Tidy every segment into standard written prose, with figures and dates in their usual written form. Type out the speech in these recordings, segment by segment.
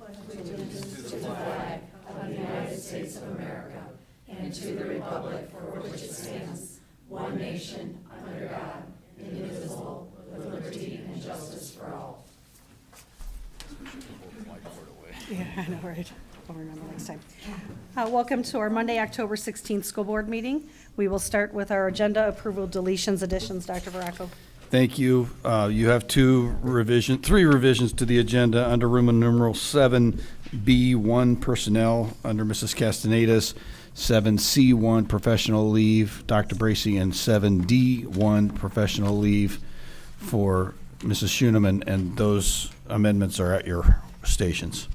allegiance to the flag of the United States of America and to the republic for which it stands, one nation, under God, indivisible, with liberty and justice for all. Yeah, I know, right? I'll remember next time. Welcome to our Monday, October 16th school board meeting. We will start with our agenda approval, deletions, additions. Dr. Varacco. Thank you. You have three revisions to the agenda under Roman numeral 7B1 personnel under Mrs. Castanedas, 7C1 professional leave, Dr. Bracy, and 7D1 professional leave for Mrs. Schuneman, and those amendments are at your stations.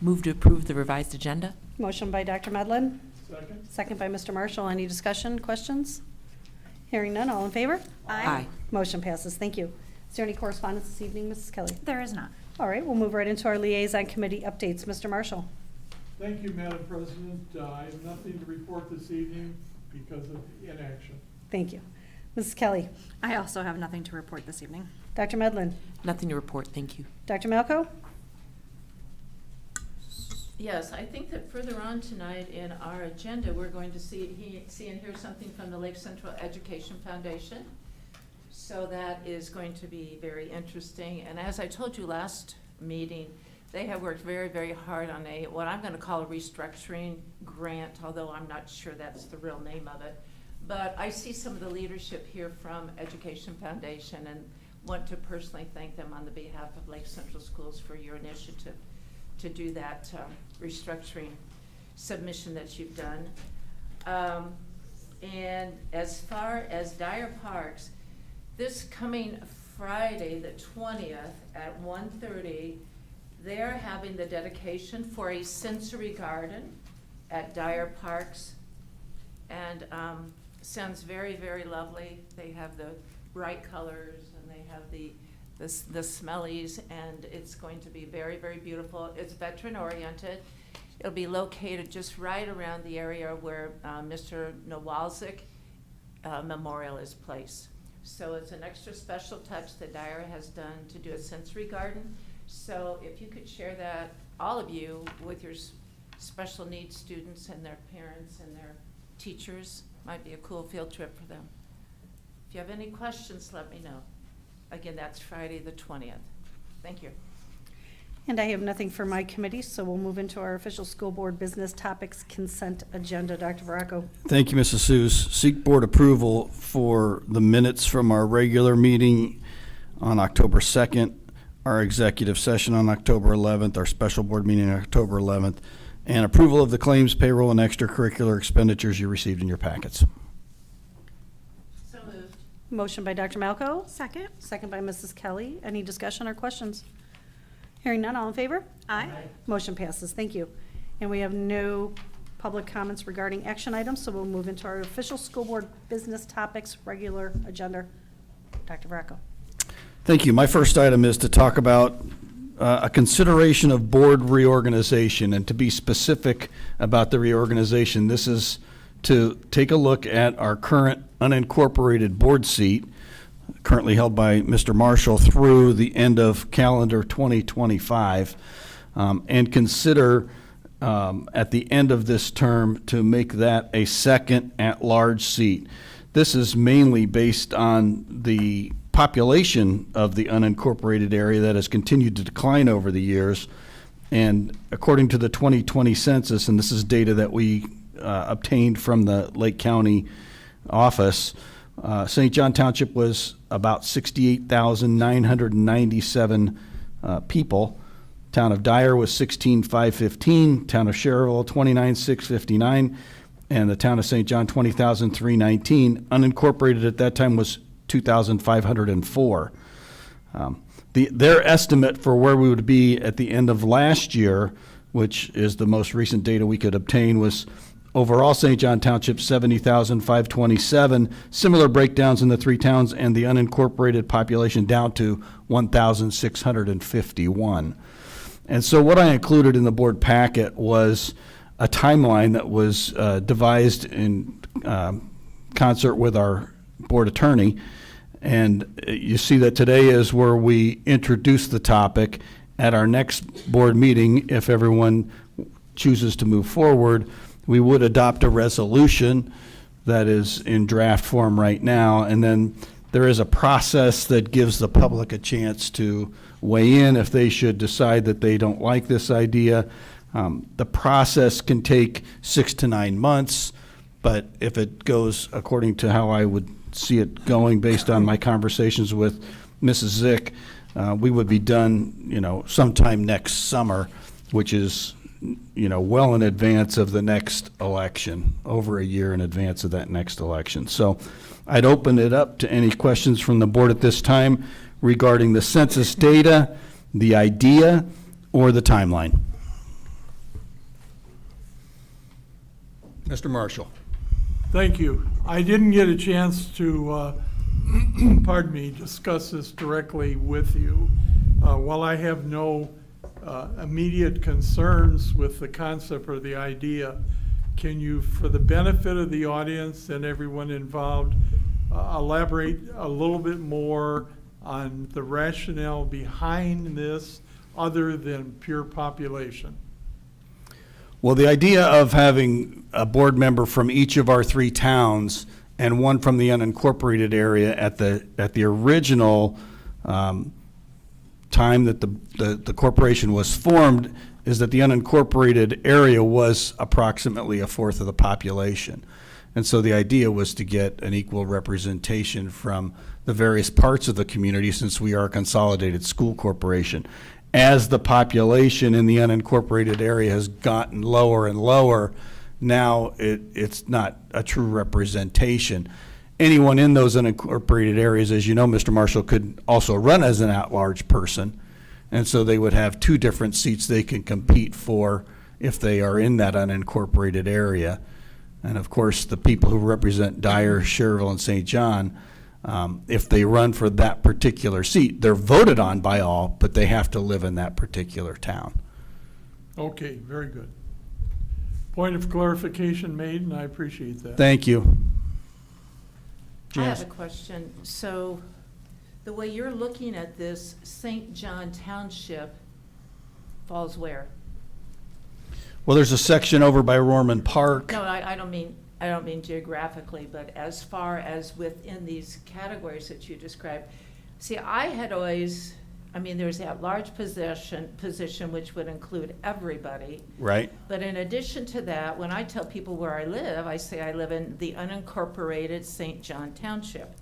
Move to approve the revised agenda. Motion by Dr. Medlin. Second. Second by Mr. Marshall. Any discussion, questions? Hearing none, all in favor? Aye. Motion passes. Thank you. Is there any correspondence this evening, Mrs. Kelly? There is not. All right, we'll move right into our liaison committee updates. Mr. Marshall. Thank you, Madam President. I have nothing to report this evening because of inaction. Thank you. Mrs. Kelly. I also have nothing to report this evening. Dr. Medlin. Nothing to report, thank you. Dr. Malco. Yes, I think that further on tonight in our agenda, we're going to see and hear something from the Lake Central Education Foundation. So that is going to be very interesting. And as I told you last meeting, they have worked very, very hard on what I'm going to call a restructuring grant, although I'm not sure that's the real name of it. But I see some of the leadership here from Education Foundation and want to personally thank them on the behalf of Lake Central Schools for your initiative to do that restructuring submission that you've done. And as far as Dyer Parks, this coming Friday, the 20th at 1:30, they're having the dedication for a sensory garden at Dyer Parks. And sounds very, very lovely. They have the bright colors and they have the smellies, and it's going to be very, very beautiful. It's veteran oriented. It'll be located just right around the area where Mr. Nowalczyk Memorial is placed. So it's an extra special touch that Dyer has done to do a sensory garden. So if you could share that, all of you, with your special needs students and their parents and their teachers, might be a cool field trip for them. If you have any questions, let me know. Again, that's Friday the 20th. Thank you. And I have nothing for my committee, so we'll move into our official school board business topics consent agenda. Dr. Varacco. Thank you, Mrs. Seuss. Seek board approval for the minutes from our regular meeting on October 2nd, our executive session on October 11th, our special board meeting on October 11th, and approval of the claims, payroll, and extracurricular expenditures you received in your packets. So moved. Motion by Dr. Malco. Second. Second by Mrs. Kelly. Any discussion or questions? Hearing none, all in favor? Aye. Motion passes. Thank you. And we have no public comments regarding action items, so we'll move into our official school board business topics, regular agenda. Dr. Varacco. Thank you. My first item is to talk about a consideration of board reorganization, and to be specific about the reorganization, this is to take a look at our current unincorporated board seat, currently held by Mr. Marshall through the end of calendar 2025, and consider at the end of this term to make that a second at-large seat. This is mainly based on the population of the unincorporated area that has continued to decline over the years. And according to the 2020 census, and this is data that we obtained from the Lake County office, St. John Township was about 68,997 people. Town of Dyer was 16,515. Town of Schererville, 29,659. And the town of St. John, 20,319. Unincorporated at that time was 2,504. Their estimate for where we would be at the end of last year, which is the most recent data we could obtain, was overall St. John Township 70,527. Similar breakdowns in the three towns, and the unincorporated population down to 1,651. And so what I included in the board packet was a timeline that was devised in concert with our board attorney. And you see that today is where we introduce the topic, at our next board meeting, if everyone chooses to move forward, we would adopt a resolution that is in draft form right now, and then there is a process that gives the public a chance to weigh in if they should decide that they don't like this idea. The process can take 6 to 9 months, but if it goes according to how I would see it going based on my conversations with Mrs. Zick, we would be done, sometime next summer, which is, well in advance of the next election, over a year in advance of that next election. So I'd open it up to any questions from the board at this time regarding the census data, the idea, or the timeline. Mr. Marshall. Thank you. I didn't get a chance to, discuss this directly with you. While I have no immediate concerns with the concept or the idea, can you, for the benefit of the audience and everyone involved, elaborate a little bit more on the rationale behind this other than pure population? Well, the idea of having a board member from each of our 3 towns and one from the unincorporated area at the original time that the corporation was formed is that the unincorporated area was approximately 1/4 of the population. And so the idea was to get an equal representation from the various parts of the community, since we are a consolidated school corporation. As the population in the unincorporated area has gotten lower and lower, now it's not a true representation. Anyone in those unincorporated areas, as you know, Mr. Marshall, could also run as an at-large person. And so they would have 2 different seats they can compete for if they are in that unincorporated area. And of course, the people who represent Dyer, Schererville, and St. John, if they run for that particular seat, they're voted on by all, but they have to live in that particular town. Okay, very good. Point of clarification made, and I appreciate that. Thank you. I have Janice? a question. So the way you're looking at this, St. John Township falls where? Well, there's a section over by Rorman Park. No, I don't mean geographically, but as far as within these categories that you described. See, I had always, there's that large position which would include everybody. Right. But in addition to that, when I tell people where I live, I say I live in the unincorporated St. John Township.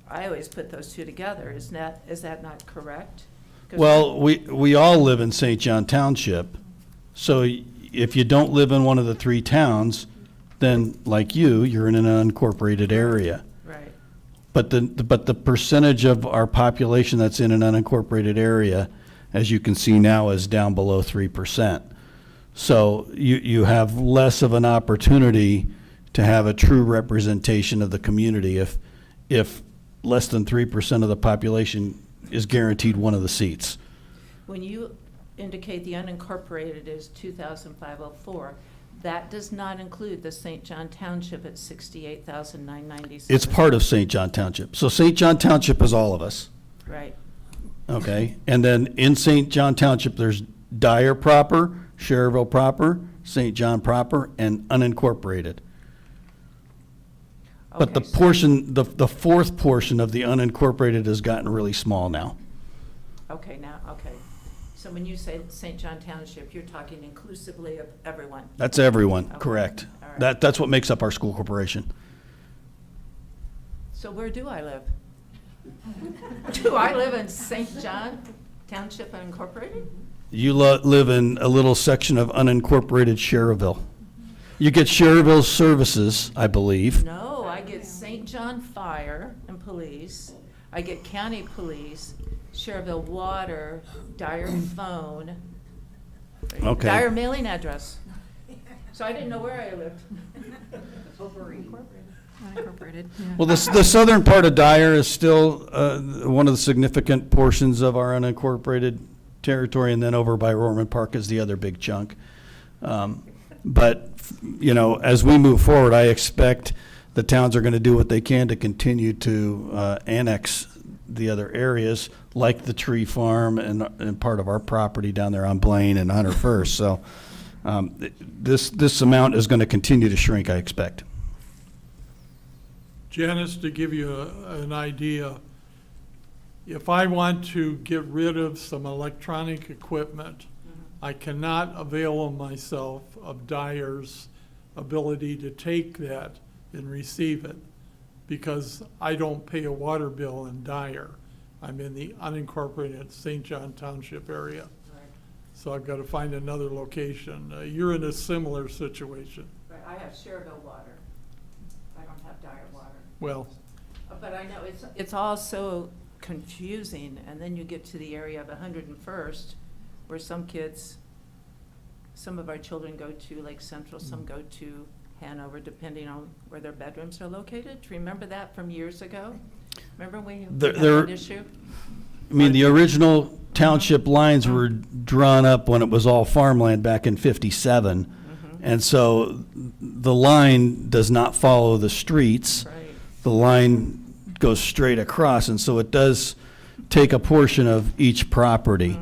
I always put those 2 together. Is that not correct? 'Cause Well, we all live in St. John Township. So if you don't live in one of the 3 towns, then like you're in an unincorporated area. Right. But the percentage of our population that's in an unincorporated area, as you can see now, is down below 3%. So you have less of an opportunity to have a true representation of the community if less than 3% of the population is guaranteed one of the seats. When you indicate the unincorporated is 2,504, that does not include the St. John Township at 68,997. It's part of St. John Township. So St. John Township is all of us, Right. okay? And then in St. John Township, there's Dyer proper, Schererville proper, St. John proper, and unincorporated. But the Okay, so- portion, the 4th portion of the unincorporated has gotten really small now. Okay, okay. So when you say St. John Township, you're talking inclusively of everyone? That's everyone, Okay. correct. All right. That's what makes up our school corporation. So where do I live? Do I live in St. John Township unincorporated? You live in a little section of unincorporated Schererville. You get Schererville services, I believe. No, I get St. John Fire and Police. I get County Police, Schererville Water, Dyer Phone. Okay. Dyer mailing address. So I didn't know where I lived. Unincorporated, yeah. Well, the southern part of Dyer is still one of the significant portions of our unincorporated territory, and then over by Rorman Park is the other big chunk. But, as we move forward, I expect the towns are going to do what they can to continue to annex the other areas, like the tree farm and part of our property down there on Blaine and Hunter First. So this amount is going to continue to shrink, I expect. Janice, to give you an idea, if I want to get rid of some electronic equipment, I cannot avail myself of Dyer's ability to take that and receive it because I don't pay a water bill in Dyer. I'm in the unincorporated St. John Township area. So I've got to find another location. You're in a similar situation. Right, I have Cherville water. I don't have Dyer water. Well, But I know it's all so confusing, and then you get to the area of 101st, where some of our children go to Lake Central, some go to Hanover, depending on where their bedrooms are located. Do you remember that from years ago? Remember when we had that issue? I mean, the original township lines were drawn up when it was all farmland back in '57. And so the line does not follow the streets. Right. The line goes straight across, and so it does take a portion of each property.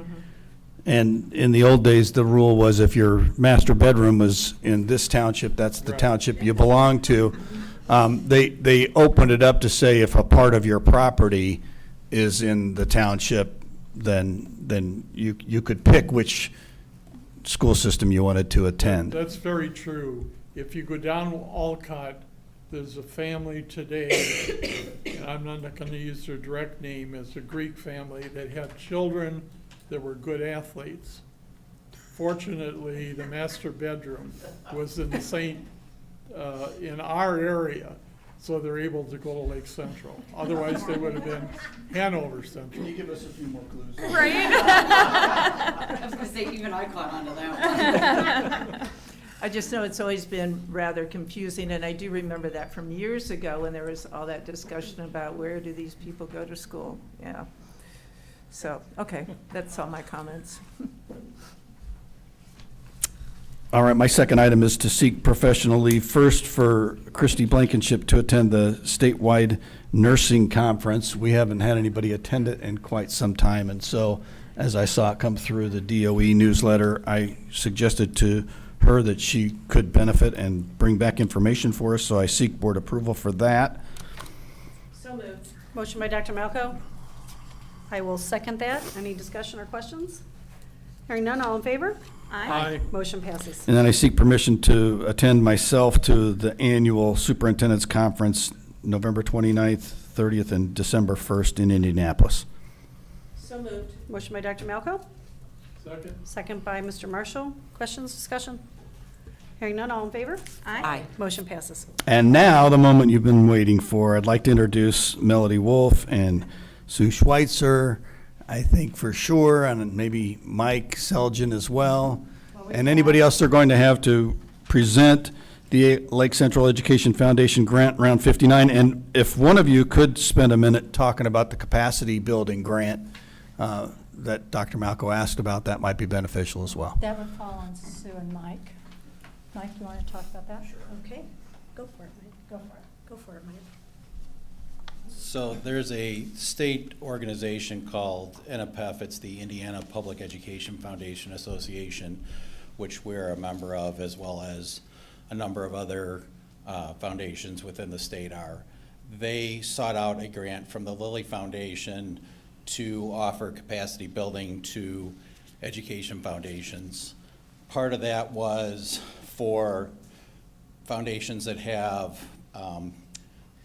And in the old days, the rule was if your master bedroom was in this township, that's the township you belong to. They opened it up to say if a part of your property is in the township, then you could pick which school system you wanted to attend. that's very true. If you go down Alcott, there's a family today, and I'm not going to use their direct name, it's a Greek family that had children that were good athletes. Fortunately, the master bedroom was in in our area, so they're able to go to Lake Central. Otherwise, they would have been Hanover Central. Can you give us a few more clues? Right? I was gonna say, even I caught on to that one. I just know it's always been rather confusing, and I do remember that from years ago when there was all that discussion about where do these people go to school, yeah. So, okay, that's all my comments. All right, my second item is to seek professional leave, first for Christy Blankenship to attend the statewide nursing conference. We haven't had anybody attend it in quite some time, and so as I saw it come through the DOE newsletter, I suggested to her that she could benefit and bring back information for us, so I seek board approval for that. So moved. Motion by Dr. Malco. I will second that. Any discussion or questions? Hearing none, all in favor? Aye. Motion passes. And then I seek permission to attend myself to the annual superintendent's conference, November 29th, 30th, and December 1st in Indianapolis. So moved. Motion by Dr. Malco, Second? second by Mr. Marshall. Questions, discussion? Hearing none, all in favor? Aye. Motion passes. And now, the moment you've been waiting for, I'd like to introduce Melody Wolf and Sue Schweitzer, I think for sure, and maybe Mike Selgin as well, and anybody else they're going to have to present the Lake Central Education Foundation Grant Round 59. And if one of you could spend a minute talking about the capacity building grant that Dr. Malco asked about, that might be beneficial as well. That would fall on Sue and Mike. Mike, do you want to talk about that? Sure. Okay, go for it, Mike. Go for it. Go for it, Mike. So there's a state organization called NPF, it's the Indiana Public Education Foundation Association, which we're a member of, as well as a number of other foundations within the state are. They sought out a grant from the Lilly Foundation to offer capacity building to education foundations. Part of that was for foundations that have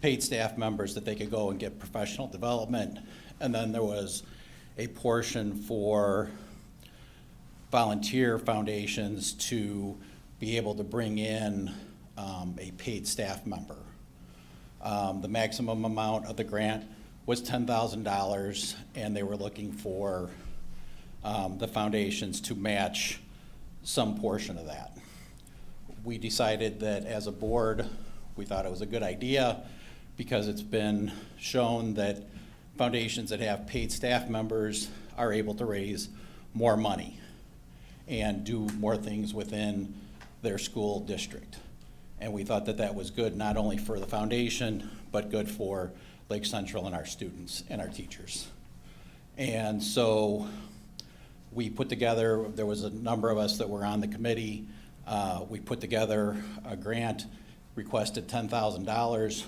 paid staff members that they could go and get professional development. And then there was a portion for volunteer foundations to be able to bring in a paid staff member. The maximum amount of the grant was $10,000, and they were looking for the foundations to match some portion of that. We decided that as a board, we thought it was a good idea because it's been shown that foundations that have paid staff members are able to raise more money and do more things within their school district. And we thought that that was good not only for the foundation, but good for Lake Central and our students and our teachers. And so we put together, there was a number of us that were on the committee. We put together a grant, requested $10,000.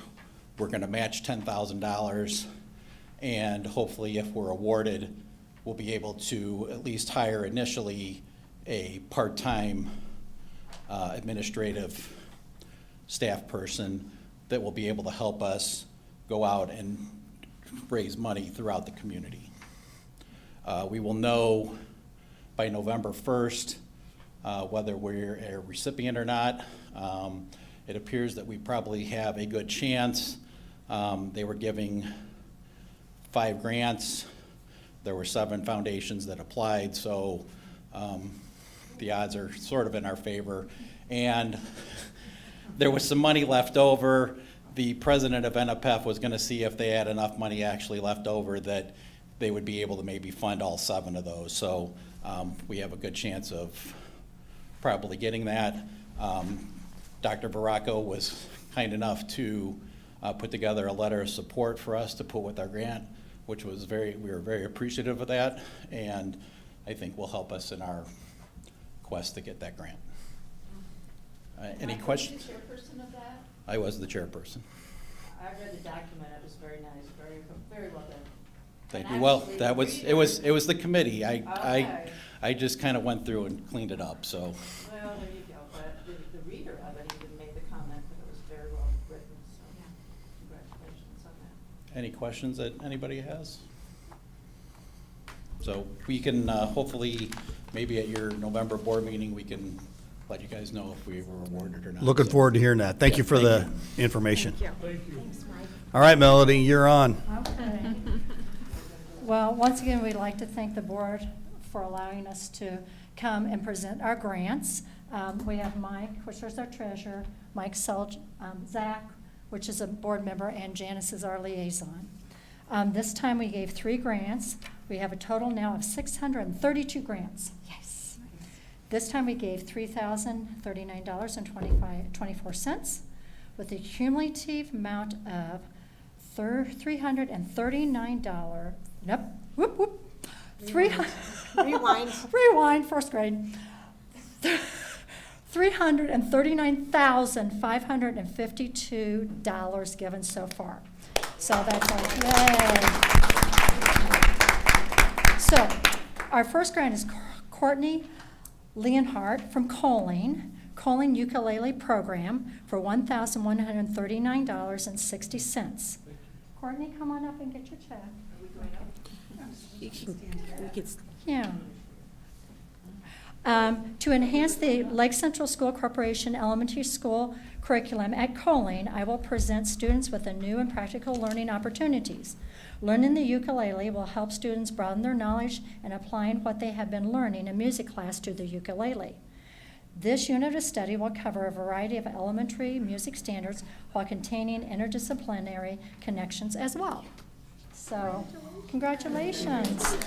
We're gonna match $10,000. And hopefully if we're awarded, we'll be able to at least hire initially a part-time administrative staff person that will be able to help us go out and raise money throughout the community. We will know by November 1st whether we're a recipient or not. It appears that we probably have a good chance. They were giving 5 grants. There were 7 foundations that applied, so the odds are sort of in our favor. And there was some money left over. The president of NFF was gonna see if they had enough money actually left over that they would be able to maybe fund all 7 of those. So we have a good chance of probably getting that. Dr. Baracco was kind enough to put together a letter of support for us to put with our grant, which was we were very appreciative of that, and I think will help us in our quest to get that grant. Any questions? Were you the chairperson of that? I was the chairperson. I read the document, it was very nice, very well done. Thank And you. Well, actually, that the was, reader- it was the committee. Okay. I just kind of went through and cleaned it up, so. Well, there you go, but the reader of it even made the comment that it was very well written, so congratulations on that. Any questions that anybody has? So we can, hopefully, maybe at your November board meeting, we can let you guys know if we were awarded or not. Looking So- forward to hearing that. Thank Yeah, you for thank the information. Thank you. All right, Melody, you're on. Okay. Well, once again, we'd like to thank the board for allowing us to come and present our grants. We have Mike, which is our treasurer, Zach, which is a board member, and Janice is our liaison. This time we gave 3 grants. We have a total now of 632 grants. Yes. This time we gave $3,039.24 with a cumulative amount of $339. Nope. Whoop, whoop. Rewind. Rewind, first grade. $339,552 given so far. So that's yay. So, our first grant is Courtney Leonhardt from Coling Ukulele Program for $1,139.60. Courtney, come on up and get your check. Yeah. To enhance the Lake Central School Corporation Elementary School curriculum at Coling, I will present students with a new and practical learning opportunities. Learning the ukulele will help students broaden their knowledge and applying what they have been learning in music class to the ukulele. This unit of study will cover a variety of elementary music standards while containing interdisciplinary connections as well. So, congratulations.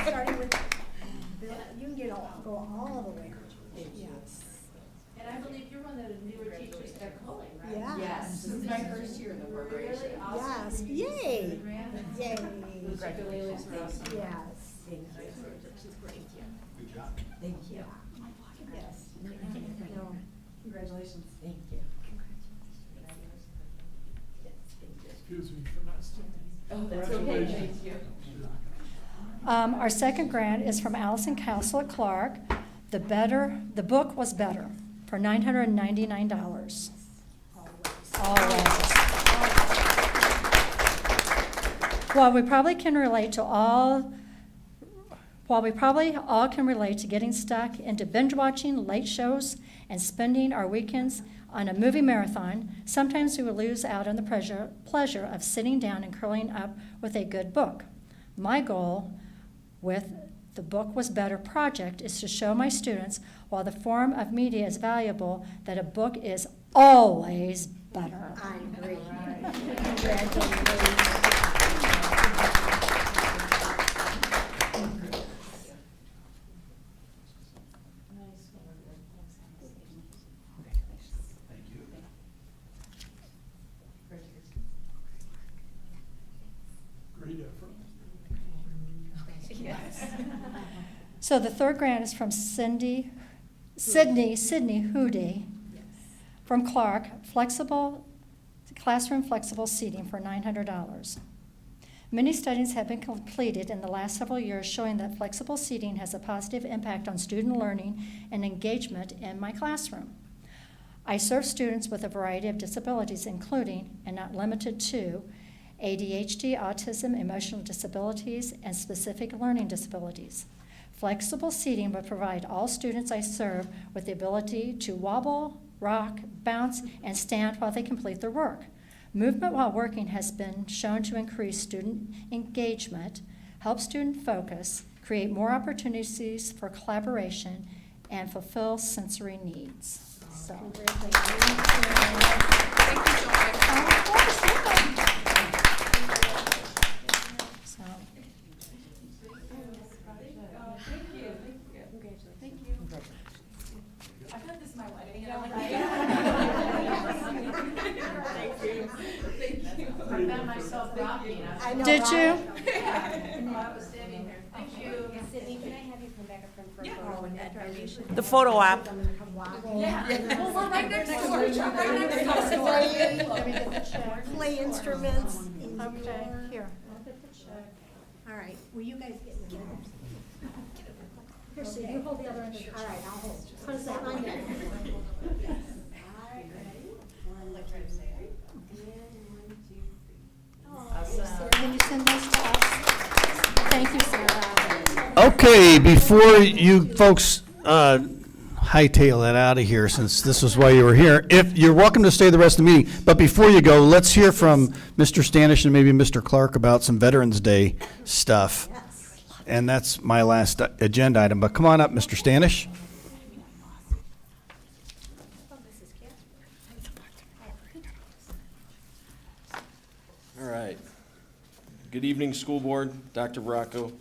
Starting with, you can go all the way. Yes. And I believe you're one of the newer teachers at Coling, right? Yes. This is my first year in the corporation. Really awesome. Yes, yay. Yay. Congratulations are awesome. Yes. Thank you. Good job. Thank you. Yes. No, congratulations. Thank you. Excuse me for not standing. Oh, that's okay, thank you. Our second grant is from Allison Castle at Clark. The book was better for $999. Always. While we probably all can relate to getting stuck into binge watching late shows and spending our weekends on a movie marathon, sometimes we will lose out on the pleasure of sitting down and curling up with a good book. My goal with the Book Was Better project is to show my students, while the form of media is valuable, that a book is always better. I agree. Congratulations. So the third grant is from Sydney Hoody from Clark, classroom flexible seating for $900. Many studies have been completed in the last several years showing that flexible seating has a positive impact on student learning and engagement in my classroom. I serve students with a variety of disabilities, including, and not limited to, ADHD, autism, emotional disabilities, and specific learning disabilities. Flexible seating will provide all students I serve with the ability to wobble, rock, bounce, and stand while they complete their work. Movement while working has been shown to increase student engagement, help student focus, create more opportunities for collaboration, and fulfill sensory needs. So. So. I found myself rocking. Did you? I was standing there. Thank you. Sydney, can I have you come back up front for a photo and graduation? The photo op. I'm gonna come walk. Well, we're right next door. Let me get the check. Play instruments. Okay, here. All right, will you guys get the letters? Here, Sue, you hold the other end. All right, I'll hold. How does that line? All right, ready? One, two, three. And 1, 2, 3. Can you send those to us? Thank you, Sarah. Okay, before you folks hightail that out of here, since this is why you were here, if you're welcome to stay the rest of the meeting, but before you go, let's hear from Mr. Stanish and maybe Mr. Clark about some Veterans Day stuff. And that's my last agenda item, but come on up, Mr. Stanish. All right. Good evening, School Board, Dr. Bracco.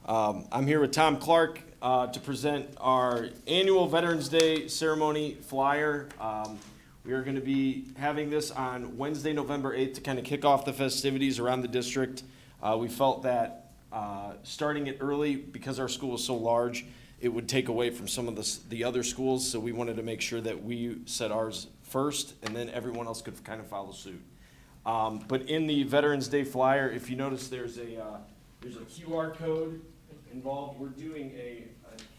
I'm here with Tom Clark to present our annual Veterans Day ceremony flyer. We are going to be having this on Wednesday, November 8th to kind of kick off the festivities around the district. We felt that starting it early, because our school is so large, it would take away from some of the other schools, so we wanted to make sure that we set ours first, and then everyone else could kind of follow suit. But in the Veterans Day flyer, if you notice, there's a QR code involved. We're doing a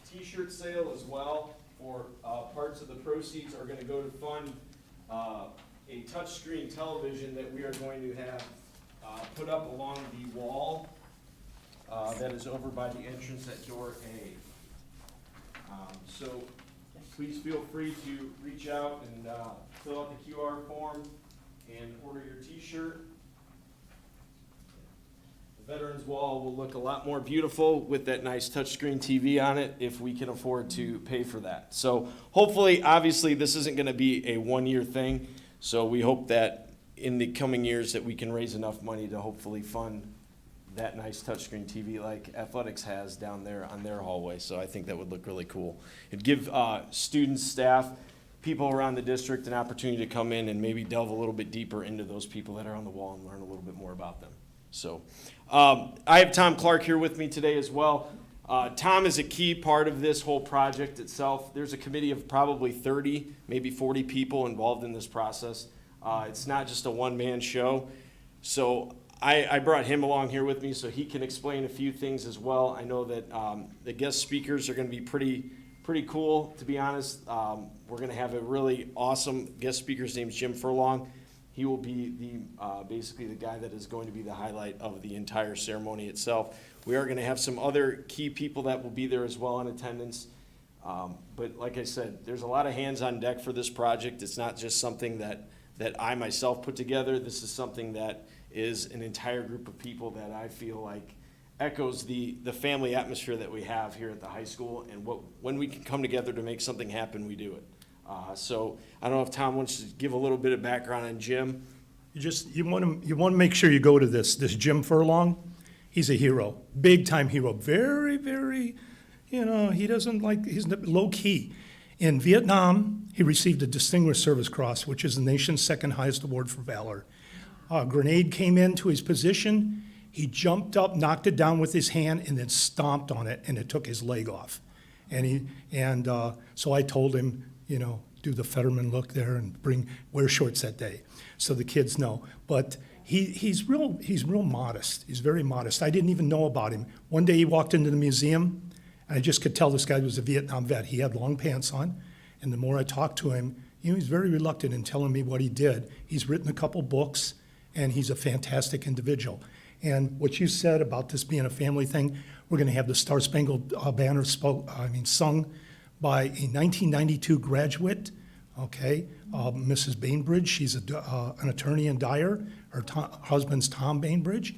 T-shirt sale as well. For parts of the proceeds are going to go to fund a touchscreen television that we are going to have put up along the wall that is over by the entrance at door A. So please feel free to reach out and fill out the QR form and order your T-shirt. The Veterans Wall will look a lot more beautiful with that nice touchscreen TV on it if we can afford to pay for that. So hopefully, obviously, this isn't going to be a one-year thing. So we hope that in the coming years that we can raise enough money to hopefully fund that nice touchscreen TV like athletics has down there on their hallway. So I think that would look really cool. It'd give students, staff, people around the district an opportunity to come in and maybe delve a little bit deeper into those people that are on the wall and learn a little bit more about them. So I have Tom Clark here with me today as well. Tom is a key part of this whole project itself. There's a committee of probably 30, maybe 40 people involved in this process. It's not just a one-man show. So I brought him along here with me so he can explain a few things as well. I know that the guest speakers are going to be pretty cool, to be honest. We're going to have a really awesome guest speaker. His name's Jim Furlong. He will be basically the guy that is going to be the highlight of the entire ceremony itself. We are going to have some other key people that will be there as well in attendance. But like I said, there's a lot of hands on deck for this project. It's not just something that I myself put together. This is something that is an entire group of people that I feel like echoes the family atmosphere that we have here at the high school. And when we can come together to make something happen, we do it. So I don't know if Tom wants to give a little bit of background on Jim. You want to make sure you go to this Jim Furlong. He's a hero, big time hero. Very, very, he's low key. In Vietnam, he received a Distinguished Service Cross, which is the nation's second highest award for valor. A grenade came into his position. He jumped up, knocked it down with his hand, and then stomped on it, and it took his leg off. So I told him, do the Fetterman look there and wear shorts that day, so the kids know. But he's real modest. He's very modest. I didn't even know about him. One day he walked into the museum, and I just could tell this guy was a Vietnam vet. He had long pants on, and the more I talked to him, he's very reluctant in telling me what he did. He's written a couple books, and he's a fantastic individual. And what you said about this being a family thing, we're going to have the Star Spangled Banner sung by a 1992 graduate, Mrs. Bainbridge. She's an attorney in Dyer. Her husband's Tom Bainbridge.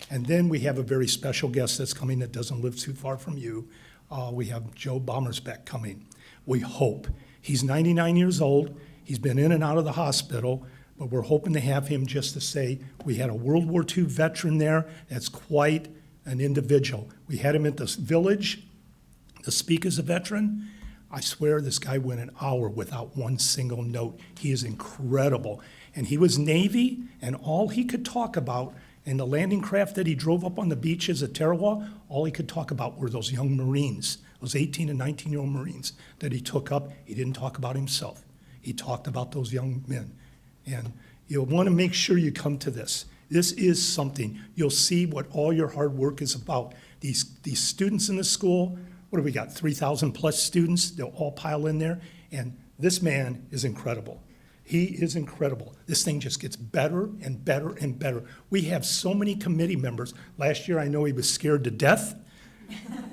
And then we have a very special guest that's coming that doesn't live too far from you. We have Joe Bommersbeck coming. We hope. He's 99 years old. He's been in and out of the hospital. But we're hoping to have him just to say, we had a World War II veteran there that's quite an individual. We had him at this village to speak as a veteran. I swear this guy went an hour without one single note. He is incredible. And he was Navy, and all he could talk about in the landing craft that he drove up on the beaches at Tarawa, all he could talk about were those young Marines, those 18 and 19-year-old Marines that he took up. He didn't talk about himself. He talked about those young men. And you'll want to make sure you come to this. This is something. You'll see what all your hard work is about. These students in the school, what do we got, 3,000 plus students? They'll all pile in there. And this man is incredible. He is incredible. This thing just gets better and better and better. We have so many committee members. Last year, I know he was scared to death,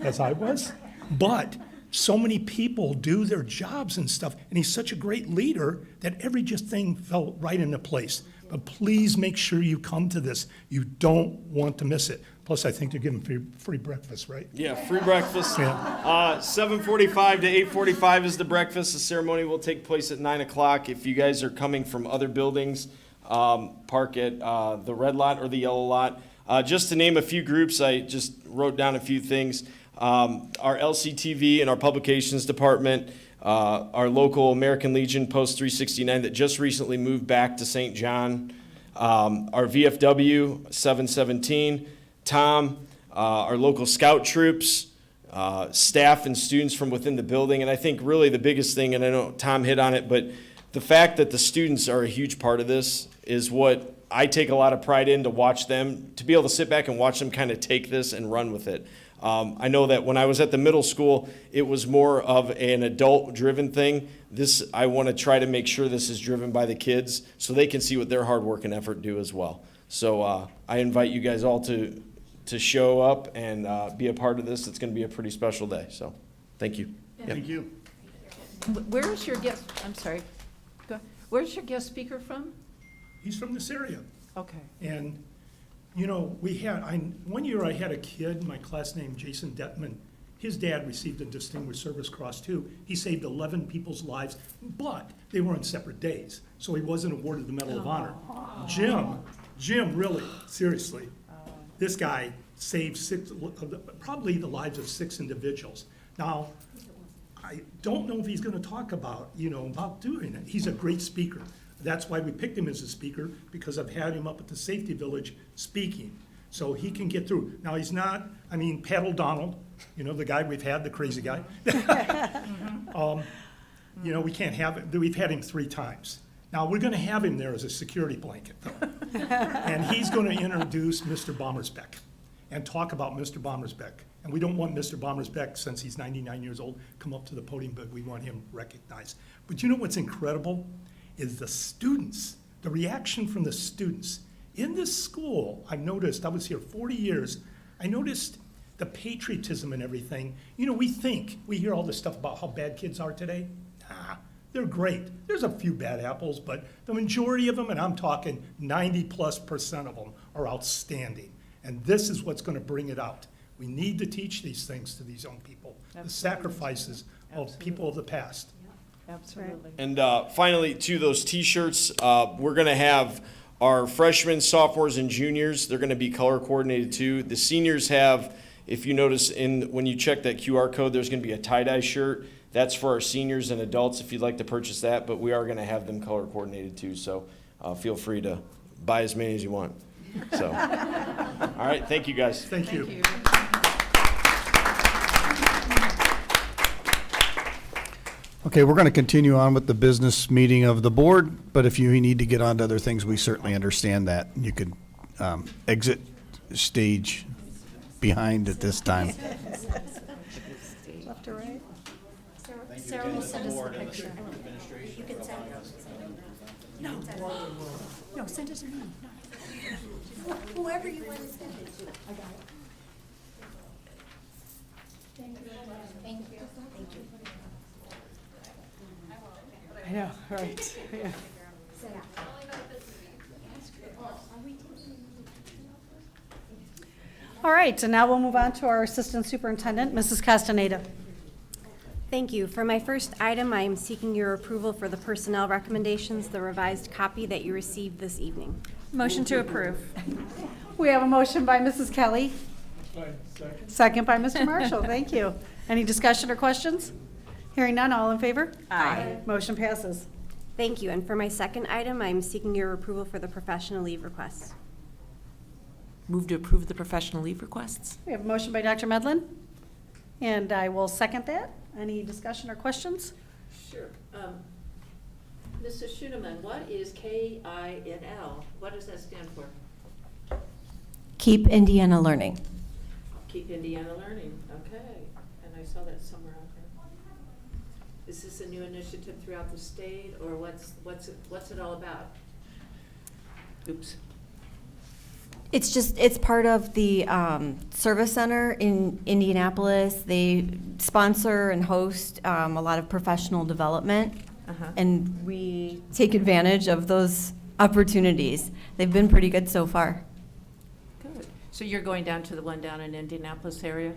as I was. But so many people do their jobs and stuff, and he's such a great leader that every just thing fell right into place. But please make sure you come to this. You don't want to miss it. Plus, I think they're giving free breakfast, right? Yeah, free breakfast. Yeah. 7:45 to 8:45 is the breakfast. The ceremony will take place at 9 o'clock. If you guys are coming from other buildings, park at the red lot or the yellow lot. Just to name a few groups, I just wrote down a few things. Our LCTV and our publications department, our local American Legion Post 369 that just recently moved back to St. John, our VFW 717, Tom, our local scout troops, staff and students from within the building. And I think really the biggest thing, and I know Tom hit on it, but the fact that the students are a huge part of this is what I take a lot of pride in, to watch them, to be able to sit back and watch them kind of take this and run with it. I know that when I was at the middle school, it was more of an adult-driven thing. I want to try to make sure this is driven by the kids so they can see what their hard work and effort do as well. So I invite you guys all to show up and be a part of this. It's going to be a pretty special day. So thank you. Thank you. Where's your guest, I'm sorry, go ahead. Where's your guest speaker from? He's from this area. Okay. And, one year I had a kid in my class named Jason Detman. His dad received a Distinguished Service Cross too. He saved 11 people's lives, but they were on separate days, so he wasn't awarded the Medal of Honor. Jim, really, seriously, this guy saved probably the lives of 6 individuals. Now, I don't know if he's gonna talk about doing it. He's a great speaker. That's why we picked him as a speaker, because I've had him up at the Safety Village speaking. So he can get through. Now, he's not, Pat O'Donnell, the guy we've had, the crazy guy. We can't have it. We've had him 3 times. Now, we're gonna have him there as a security blanket, though. And he's gonna introduce Mr. Bommersbeck and talk about Mr. Bommersbeck. And we don't want Mr. Bommersbeck, since he's 99 years old, come up to the podium, but we want him recognized. But you know what's incredible? Is the students, the reaction from the students. In this school, I've noticed, I was here 40 years, I noticed the patriotism and everything. We hear all this stuff about how bad kids are today. Nah, they're great. There's a few bad apples, but the majority of them, and I'm talking 90+% of them, are outstanding. And this is what's gonna bring it out. We need to teach these things to these young people, the sacrifices of people of the past. Absolutely. And finally, to those T-shirts, we're going to have our freshmen, sophomores, and juniors. They're going to be color coordinated too. The seniors have, if you notice when you check that QR code, there's going to be a tie-dye shirt. That's for our seniors and adults if you'd like to purchase that, but we are going to have them color coordinated too. So feel free to buy as many as you want. So, all right, thank you guys. Thank you. Okay, we're going to continue on with the business meeting of the board, but if you need to get on to other things, we certainly understand that. You could exit stage behind at this time. Left or right? Sarah will send us the picture. You can send No, send it to me. Whoever you want to send it to. I got it. Thank you. Thank you. I know, right, yeah. All right, and now we'll move on to our Assistant Superintendent, Mrs. Castaneda. Thank you. For my first item, I am seeking your approval for the personnel recommendations, the revised copy that you received this evening. Motion to approve. We have a motion by Mrs. Kelly, Second. second by Mr. Marshall. Thank you. Any discussion or questions? Hearing none, all in favor? Aye. Motion passes. Thank you. And for my second item, I am seeking your approval for the professional leave requests. Move to approve the professional leave requests. We have a motion by Dr. Medlin, and I will second that. Any discussion or questions? Sure. Mrs. Schuneman, what is KINL? What does that stand for? Keep Indiana Learning. Keep Indiana Learning, okay. And I saw that somewhere out there. Is this a new initiative throughout the state, or what's it all about? Oops. It's part of the Service Center in Indianapolis. They sponsor and host a lot of professional development, and we take advantage of those opportunities. They've been pretty good so far. Good. So you're going down to the one down in Indianapolis area?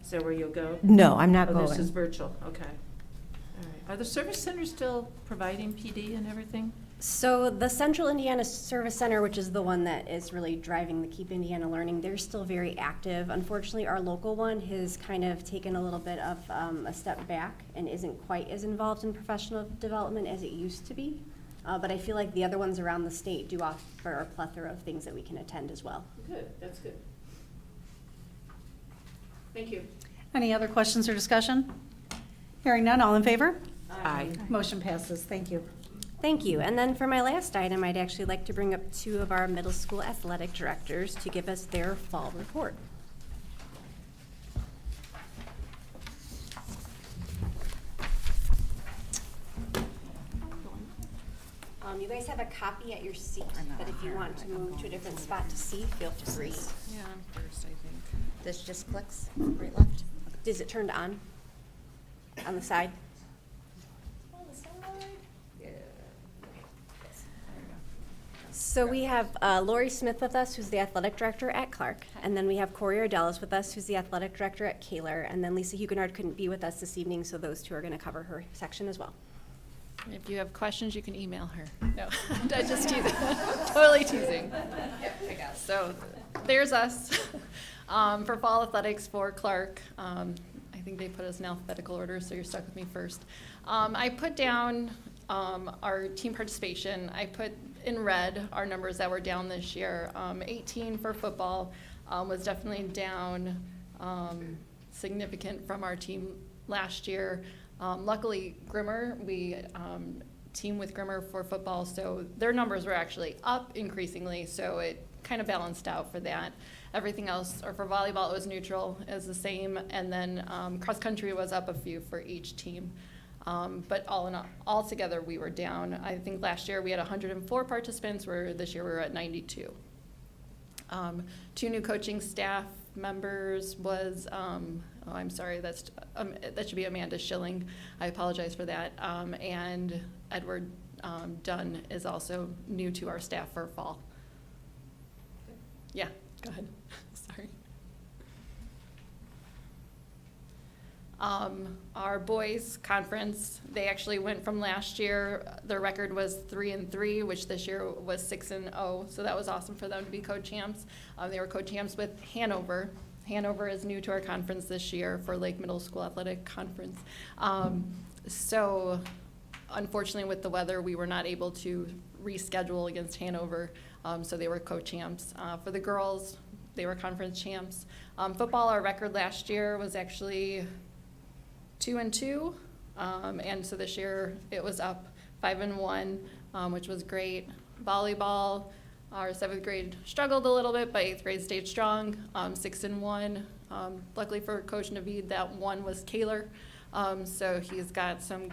Is that where you'll go? No, I'm not Oh, going. this is virtual, okay. All right. Are the service centers still providing PD and everything? So the Central Indiana Service Center, which is the one that is really driving the Keep Indiana Learning, they're still very active. Unfortunately, our local one has kind of taken a little bit of a step back and isn't quite as involved in professional development as it used to be. But I feel like the other ones around the state do offer a plethora of things that we can attend as well. Good, that's good. Thank you. Any other questions or discussion? Hearing none, all in favor? Aye. Motion passes. Thank you. Thank you. And then for my last item, I'd actually like to bring up two of our middle school athletic directors to give us their fall report. You guys have a copy at your seat, but if you want to move to a different spot to see, feel free. Yeah, first, I think. This just clicks right left. Is it turned on the side? So we have Lori Smith with us, who's the athletic director at Clark, and then we have Corey Ardellis with us, who's the athletic director at Kaler, and then Lisa Huguenard couldn't be with us this evening, so those two are going to cover her section as well. If you have questions, you can email her. No, I just teasing. Totally teasing. I guess. So there's us for fall athletics for Clark. I think they put us in alphabetical order, so you're stuck with me first. I put down our team participation. I put in red our numbers that were down this year. 18 for football was definitely down significant from our team last year. Luckily, Grimmer, we team with Grimmer for football, so their numbers were actually up increasingly, so it kind of balanced out for that. Everything else, or for volleyball, it was neutral, is the same, and then cross country was up a few for each team. But all together, we were down. I think last year we had 104 participants, where this year we were at 92. 2 new coaching staff members was, I'm sorry, that should be Amanda Schilling. I apologize for that. And Edward Dunn is also new to our staff for fall. Yeah, go ahead. Sorry. Our boys conference, they actually went from last year, their record was 3-3, which this year was 6-0, so that was awesome for them to be co-champs. They were co-champs with Hanover. Hanover is new to our conference this year for Lake Middle School Athletic Conference. So unfortunately with the weather, we were not able to reschedule against Hanover. So they were co-champs. For the girls, they were conference champs. Football, our record last year was actually 2-2. And so this year it was up 5-1, which was great. Volleyball, our 7th grade struggled a little bit, but 8th grade stayed strong, 6-1. Luckily for Coach Naveed, that one was Kaler. So he's got some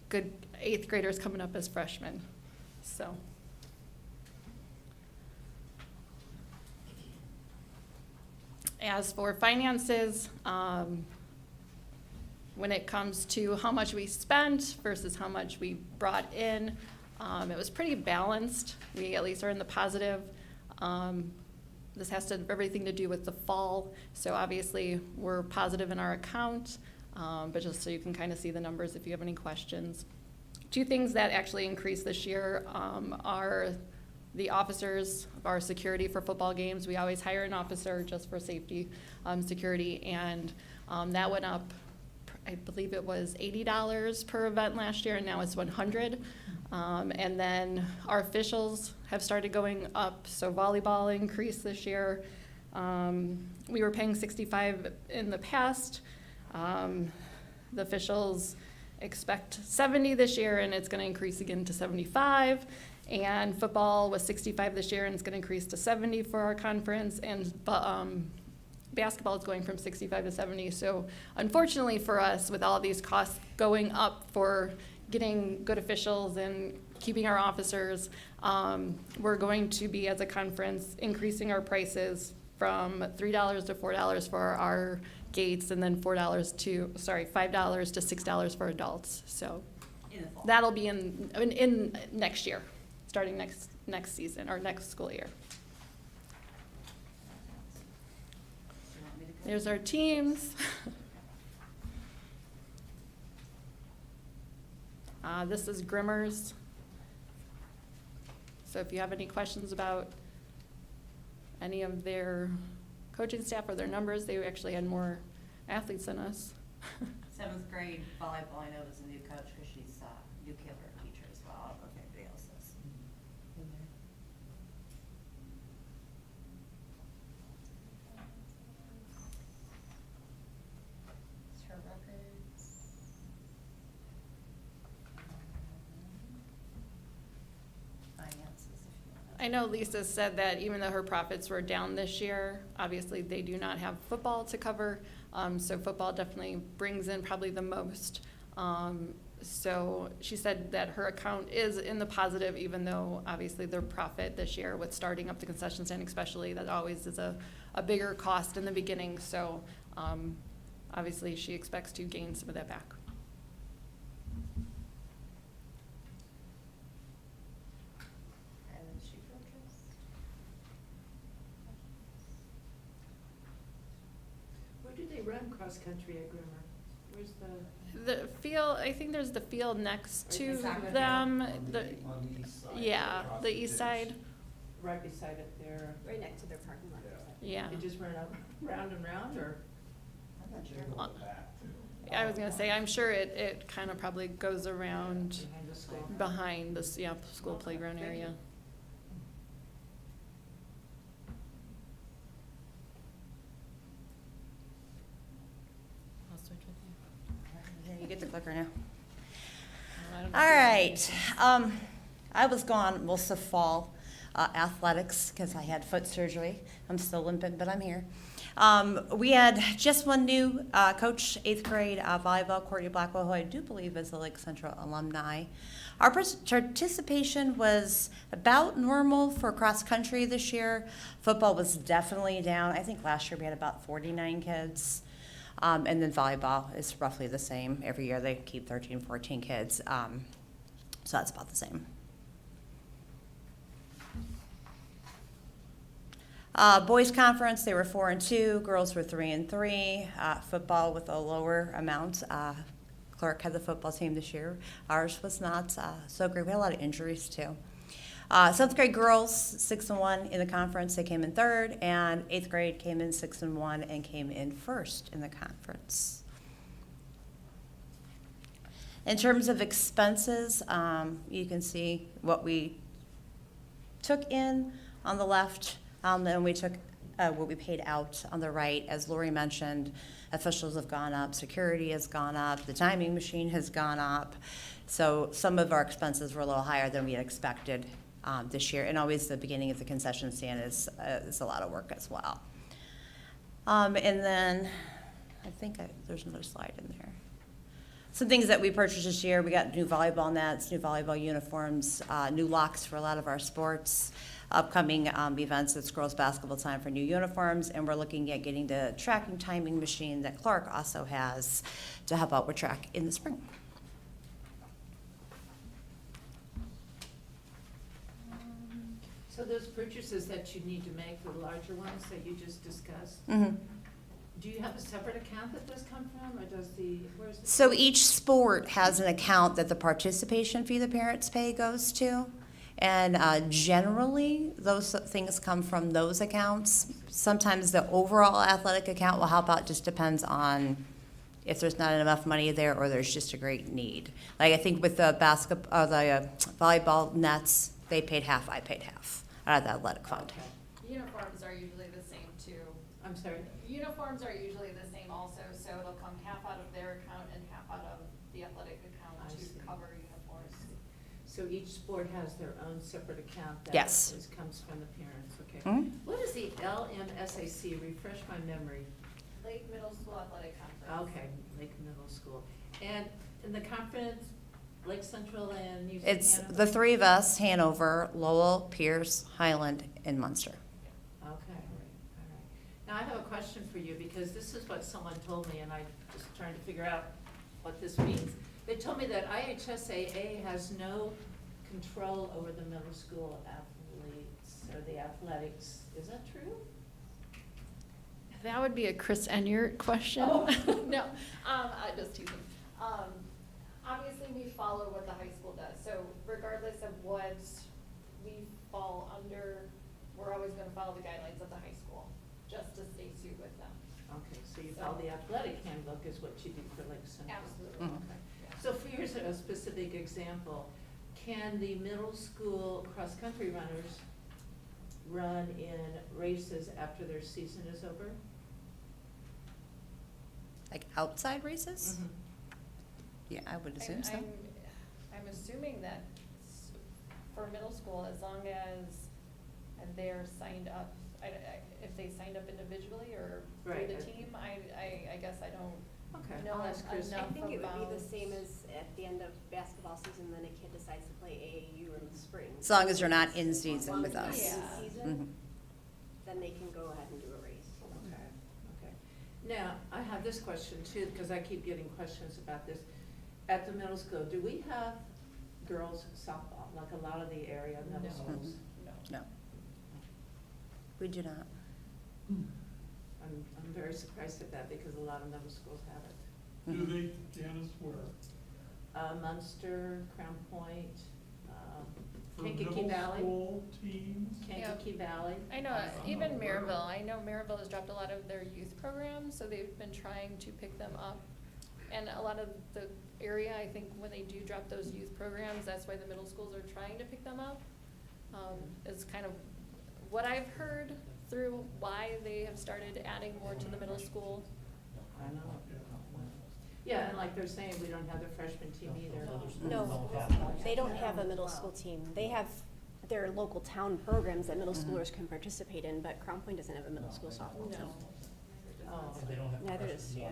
good 8th graders coming up as freshmen. So. As for finances, when it comes to how much we spent versus how much we brought in, it was pretty balanced. We at least are in the positive. This has everything to do with the fall, so obviously we're positive in our account, but just so you can kind of see the numbers if you have any questions. 2 things that actually increased this year are the officers, our security for football games. We always hire an officer just for safety, security, and that went up. I believe it was $80 per event last year, and now it's $100. And then our officials have started going up. So volleyball increased this year. We were paying $65 in the past. The officials expect $70 this year, and it's going to increase again to $75. And football was $65 this year, and it's going to increase to $70 for our conference. And basketball is going from $65 to $70. So unfortunately for us, with all these costs going up for getting good officials and keeping our officers, we're going to be, as a conference, increasing our prices from $3 to $4 for our gates, and then $5 to $6 for adults. So that'll be in next year, starting next season or next school year. There's our teams. This is Grimmer's. So if you have any questions about any of their coaching staff or their numbers, they actually had more athletes than us. 7th grade volleyball, I know there's a new coach because she's a new Kaler teacher as well. I don't know if anybody else is in there. Her records. Finances, if you want. I know Lisa said that even though her profits were down this year, obviously they do not have football to cover. So football definitely brings in probably the most. So she said that her account is in the positive, even though obviously their profit this year with starting up the concession stand especially, that always is a bigger cost in the beginning. So obviously she expects to gain some of that back. And then she purchased. Where do they run cross-country at Grimmer? Where's The field, I think there's the field next Right to beside them. On the east side. Yeah, across the the east ditch. side. right beside it there? Right next to their parking lot. Yeah. They just run up round and round, or? I'm not sure. Uh, I was gonna say, I'm sure it kind of probably goes around Behind the school? behind this, school playground Thank you. area. I'll switch with you. There, you get the clicker now. I don't know All if you want right. I was gone most of fall, athletics, because I had foot surgery. I'm still limping, but I'm here. We had just one new coach, 8th grade volleyball, Courtney Blackwell, who I do believe is a Lake Central alumni. Our participation was about normal for cross country this year. Football was definitely down. I think last year we had about 49 kids. And then volleyball is roughly the same. Every year they keep 13, 14 kids. So that's about the same. Boys conference, they were 4-2. Girls were 3-3. Football with a lower amount. Clark had the football team this year. Ours was not so great. We had a lot of injuries too. 7th grade girls 6-1 in the conference. They came in 3rd, and 8th grade came in 6-1 and came in 1st in the conference. In terms of expenses, you can see what we took in, on the left, and we took what we paid out on the right. As Lori mentioned, officials have gone up, security has gone up, the timing machine has gone up. So some of our expenses were a little higher than we had expected this year. And always the beginning of the concession stand is a lot of work as well. And then I think there's another slide in there. Some things that we purchased this year, we got new volleyball nets, new volleyball uniforms, new locks for a lot of our sports, upcoming events. It's girls basketball time for new uniforms, and we're looking at getting the tracking timing machine that Clark also has to help out with track in the spring. So those purchases that you need to make, the larger ones that you just discussed, Mhm. do you have a separate account that those come from, or does where's the? So each sport has an account that the participation fee the parents pay goes to. And generally, those things come from those accounts. Sometimes the overall athletic account will help out, just depends on if there's not enough money there or there's just a great need. Like I think with the volleyball nets, they paid half, I paid half out of the athletic fund. Okay. Uniforms are usually the same too. I'm sorry? Uniforms are usually the same also, so it'll come half out of their account and half out of the athletic account I see. to cover uniforms. So each sport has their own separate account that Yes. comes from the parents, okay? Mhm. What is the LMSAC? Refresh my memory. Lake Middle School Athletic Conference. Okay, Lake Middle School. And in the conference, Lake Central and you said It's Hanover? the three of us, Hanover, Lowell, Pierce, Highland, and Munster. Okay, all right. Now, I have a question for you, because this is what someone told me, and I'm just trying to figure out what this means. They told me that IHSAA has no control over the middle school athletes, or the athletics. Is that true? That would be a Chris Enyart question. Oh. No, I just teasing. Obviously, we follow what the high school does, so regardless of what we fall under, we're always gonna follow the guidelines of the high school, just to stay suit with them. Okay, so you follow the athletic handbook is what you do for Lake Central? Absolutely. Mhm. Okay. So for here's a specific example, can the middle school cross-country runners run in races after their season is over? Like outside races? Mm-hmm. Yeah, I would assume so. I'm assuming that for middle school, as long as they're signed up, if they signed up individually or through Right. the team, I guess I don't Okay, know I'll ask Chris. enough I think it would be the about- same as at the end of basketball season, then a kid decides to play AAU in the spring. As long as they're not in As season long with as us. they're Yeah. in season, Mhm. then they can go ahead and do a race. Okay, okay. Now, I have this question too, because I keep getting questions about this. At the middle school, do we have girls softball, like a lot of the area middle No. schools? No. No. We do not. I'm very surprised at that, because a lot of middle schools have it. Do they, Janice, where? Munster, Crown Point, For Kankakee middle Valley. school teams? Kankakee Valley. I know, I'm even not aware of Maryville, it. I know Maryville has dropped a lot of their youth programs, so they've been trying to pick them up. And a lot of the area, I think, when they do drop those youth programs, that's why the middle schools are trying to pick them up. Is kind of what I've heard through why they have started adding more to the middle school. I know. Yeah, and like they're saying, we don't have the freshman team either. No, they don't have a middle school team. They have their local town programs that middle schoolers can participate in, but Crown Point doesn't have a middle school softball team. Oh. Neither does, yeah.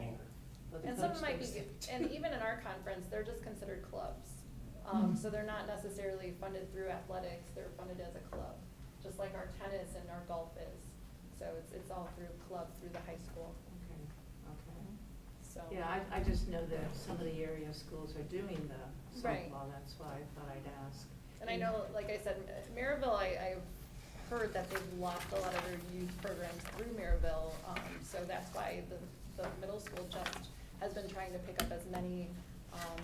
Well, the And some coach might be, thinks- and even in our conference, they're just considered clubs. So they're not necessarily funded through athletics, they're funded as a club, just like our tennis and our golf is. So it's all through club, through the high school, Okay, okay. so. Yeah, I just know that some of the area schools are doing the Right. softball, that's why I thought I'd ask. And I know, like I said, Maryville, I've heard that they've lost a lot of their youth programs through Maryville. So that's why the middle school just has been trying to pick up as many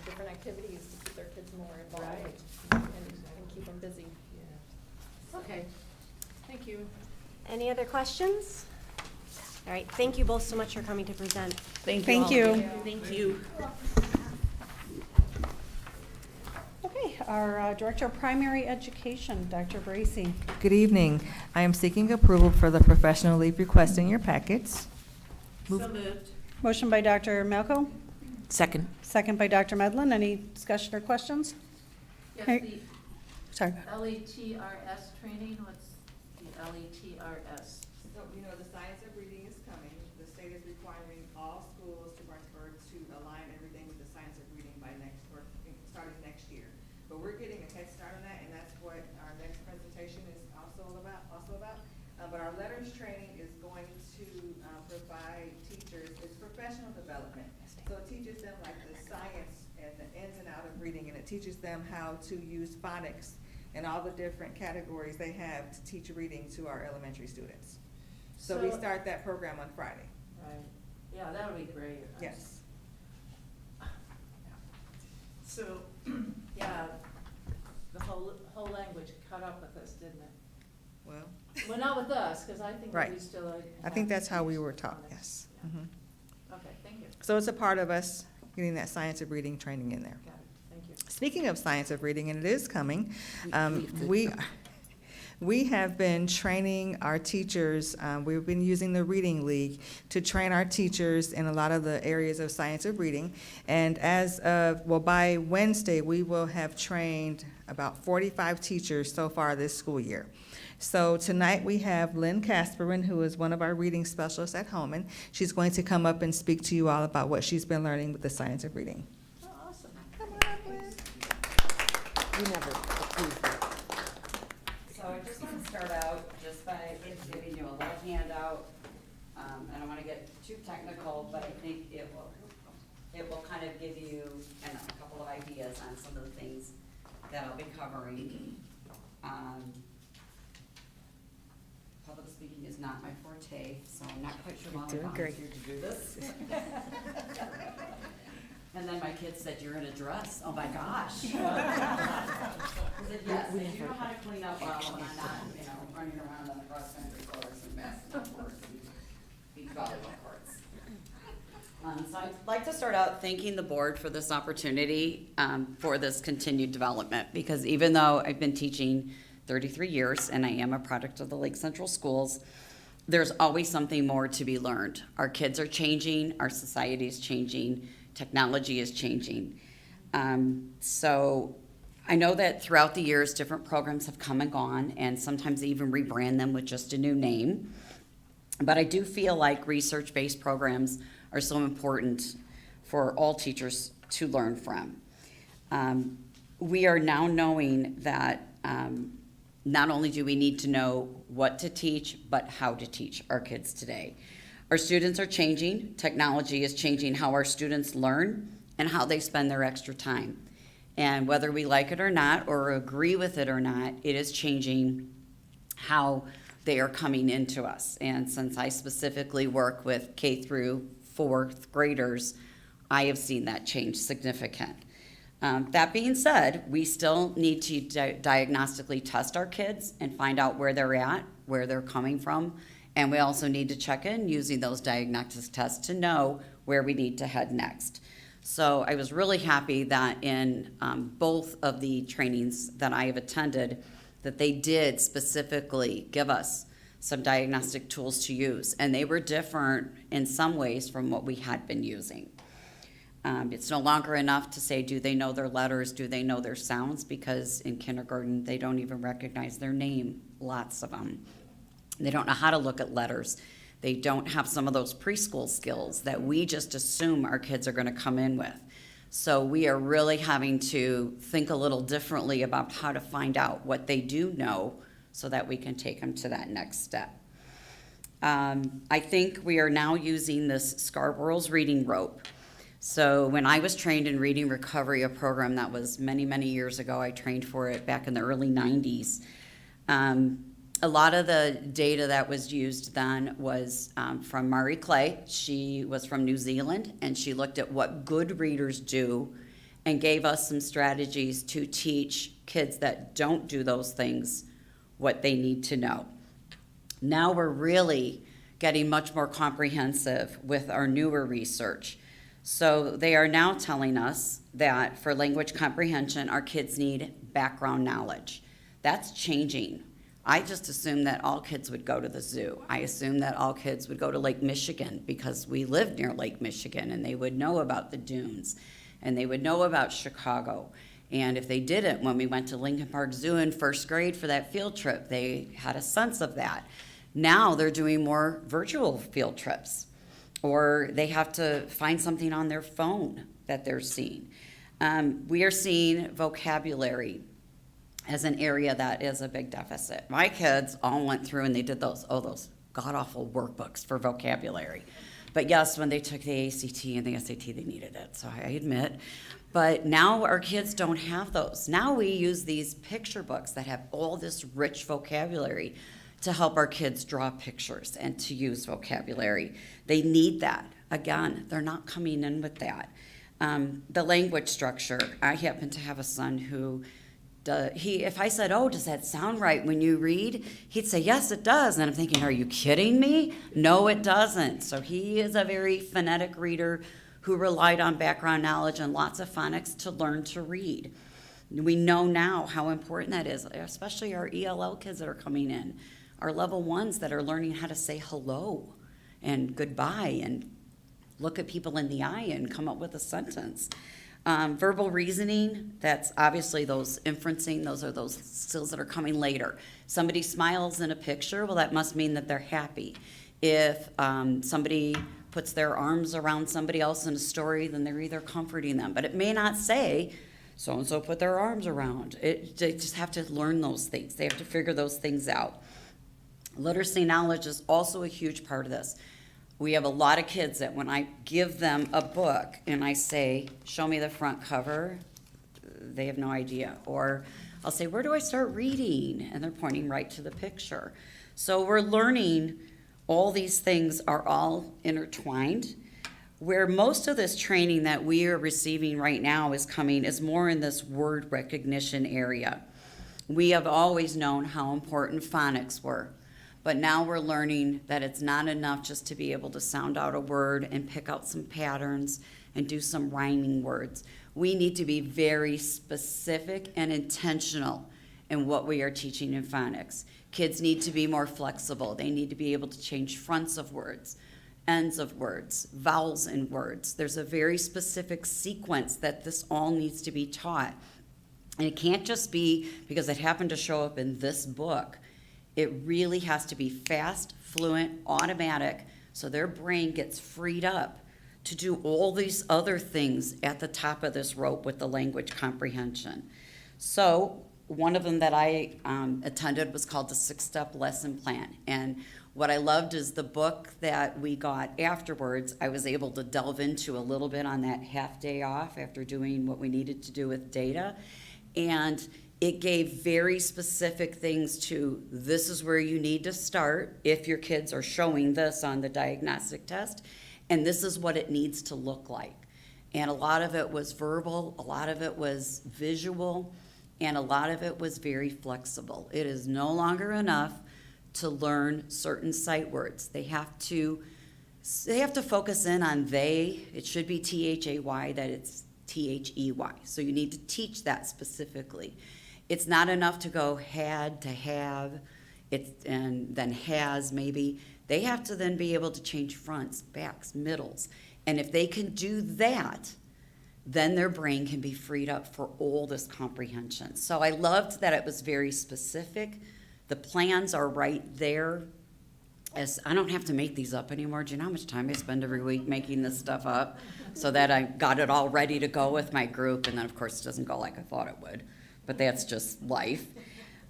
different activities to keep their kids more involved Right. and keep them busy. Yeah. Okay, thank you. Any other questions? All right, thank you both so much for coming to present. Thank you. Thank you. Okay, our Director of Primary Education, Dr. Bracy. Good evening. I am seeking approval for the professional leave request in your packets. So moved. Motion by Dr. Malco, Second. second by Dr. Medlin. Any discussion or questions? Yes, Hey. the Sorry. LETRS training, what's the LETRS? So, you know, the science of reading is coming. The state is requiring all schools to Martinsburg to align everything with the science of reading by starting next year. But we're getting a head start on that, and that's what our next presentation is also about. But our letters training is going to provide teachers, it's professional development. So it teaches them like the science and the ins and outs of reading, and it teaches them how to use phonics and all the different categories they have to teach reading to our elementary students. So we start that program on Friday. Right, yeah, that would be great. Yes. So, yeah, the whole language caught up with us, didn't it? Well, not with us, because I think that we Right. still. I think that's how we were taught, phonics. yes. Yeah. Mhm. Okay, thank you. So it's a part of us getting that science of reading training in there. Got it, thank you. Speaking of science of reading, and it is coming, we have been training our teachers, we've been using the Reading League to train our teachers in a lot of the areas of science of reading. And by Wednesday, we will have trained about 45 teachers so far this school year. So tonight we have Lynn Kasperin, who is one of our reading specialists at Holman. She's going to come up and speak to you all about what she's been learning with the science of reading. Oh, awesome. Come on, Lynn. We never approved it. So I just want to start out just by giving you a little handout. I don't want to get too technical, but I think it will kind of give you a couple of ideas on some of the things that I'll be covering. Public speaking is not my forte, so I'm not quite sure why I volunteered to do this. And then my kids said, "You're in a dress." Oh my gosh. I said, yes, I do know how to clean up well when I'm not, running around on the cross country course and basketball courts and beach volleyball courts. So I'd like to start out thanking the board for this opportunity, for this continued development, because even though I've been teaching 33 years and I am a product of the Lake Central Schools, there's always something more to be learned. Our kids are changing, our society is changing, technology is changing. So I know that throughout the years, different programs have come and gone, and sometimes they even rebrand them with just a new name. But I do feel like research-based programs are so important for all teachers to learn from. We are now knowing that not only do we need to know what to teach, but how to teach our kids today. Our students are changing. Technology is changing how our students learn and how they spend their extra time. And whether we like it or not, or agree with it or not, it is changing how they are coming into us. And since I specifically work with K through 4th graders, I have seen that change significant. That being said, we still need to diagnostically test our kids and find out where they're at, where they're coming from, and we also need to check in using those diagnostic tests to know where we need to head next. So I was really happy that in both of the trainings that I have attended, that they did specifically give us some diagnostic tools to use, and they were different in some ways from what we had been using. It's no longer enough to say, do they know their letters, do they know their sounds, because in kindergarten, they don't even recognize their name, lots of them. They don't know how to look at letters. They don't have some of those preschool skills that we just assume our kids are gonna come in with. So we are really having to think a little differently about how to find out what they do know so that we can take them to that next step. I think we are now using this Scarborough's reading rope. So when I was trained in reading recovery, a program that was many, many years ago, I trained for it back in the early 90s. A lot of the data that was used then was from Marie Clay. She was from New Zealand, and she looked at what good readers do and gave us some strategies to teach kids that don't do those things what they need to know. Now we're really getting much more comprehensive with our newer research. So they are now telling us that for language comprehension, our kids need background knowledge. That's changing. I just assumed that all kids would go to the zoo. I assumed that all kids would go to Lake Michigan because we live near Lake Michigan, and they would know about the dunes and they would know about Chicago. And if they didn't, when we went to Lincoln Park Zoo in first grade for that field trip, they had a sense of that. Now they're doing more virtual field trips, or they have to find something on their phone that they're seeing. We are seeing vocabulary as an area that is a big deficit. My kids all went through and they did those god-awful workbooks for vocabulary. But yes, when they took the ACT and the SAT, they needed it, so I admit. But now our kids don't have those. Now we use these picture books that have all this rich vocabulary to help our kids draw pictures and to use vocabulary. They need that. Again, they're not coming in with that. The language structure, I happen to have a son who, if I said, oh, does that sound right when you read? He'd say, yes, it does. And I'm thinking, are you kidding me? No, it doesn't. So he is a very phonetic reader who relied on background knowledge and lots of phonics to learn to read. We know now how important that is, especially our ELL kids that are coming in, our level ones that are learning how to say hello and goodbye and look at people in the eye and come up with a sentence. Verbal reasoning, that's obviously those inferencing, those are those skills that are coming later. Somebody smiles in a picture, well, that must mean that they're happy. If somebody puts their arms around somebody else in a story, then they're either comforting them. But it may not say, so-and-so put their arms around. They just have to learn those things. They have to figure those things out. Literacy knowledge is also a huge part of this. We have a lot of kids that when I give them a book and I say, show me the front cover, they have no idea. Or I'll say, where do I start reading? And they're pointing right to the picture. So we're learning all these things are all intertwined. Where most of this training that we are receiving right now is coming is more in this word recognition area. We have always known how important phonics were. But now we're learning that it's not enough just to be able to sound out a word and pick out some patterns and do some rhyming words. We need to be very specific and intentional in what we are teaching in phonics. Kids need to be more flexible. They need to be able to change fronts of words, ends of words, vowels in words. There's a very specific sequence that this all needs to be taught. And it can't just be because it happened to show up in this book. It really has to be fast, fluent, automatic, so their brain gets freed up to do all these other things at the top of this rope with the language comprehension. So one of them that I attended was called the 6-Step Lesson Plan. And what I loved is the book that we got afterwards, I was able to delve into a little bit on that half day off after doing what we needed to do with data. And it gave very specific things to, this is where you need to start if your kids are showing this on the diagnostic test, and this is what it needs to look like. And a lot of it was verbal, a lot of it was visual, and a lot of it was very flexible. It is no longer enough to learn certain sight words. They have to focus in on they. It should be T-H-A-Y, that it's T-H-E-Y. So you need to teach that specifically. It's not enough to go had to have, and then has maybe. They have to then be able to change fronts, backs, middles. And if they can do that, then their brain can be freed up for all this comprehension. So I loved that it was very specific. The plans are right there. As I don't have to make these up anymore. Do you know how much time I spend every week making this stuff up so that I got it all ready to go with my group? And then, of course, it doesn't go like I thought it would. But that's just life.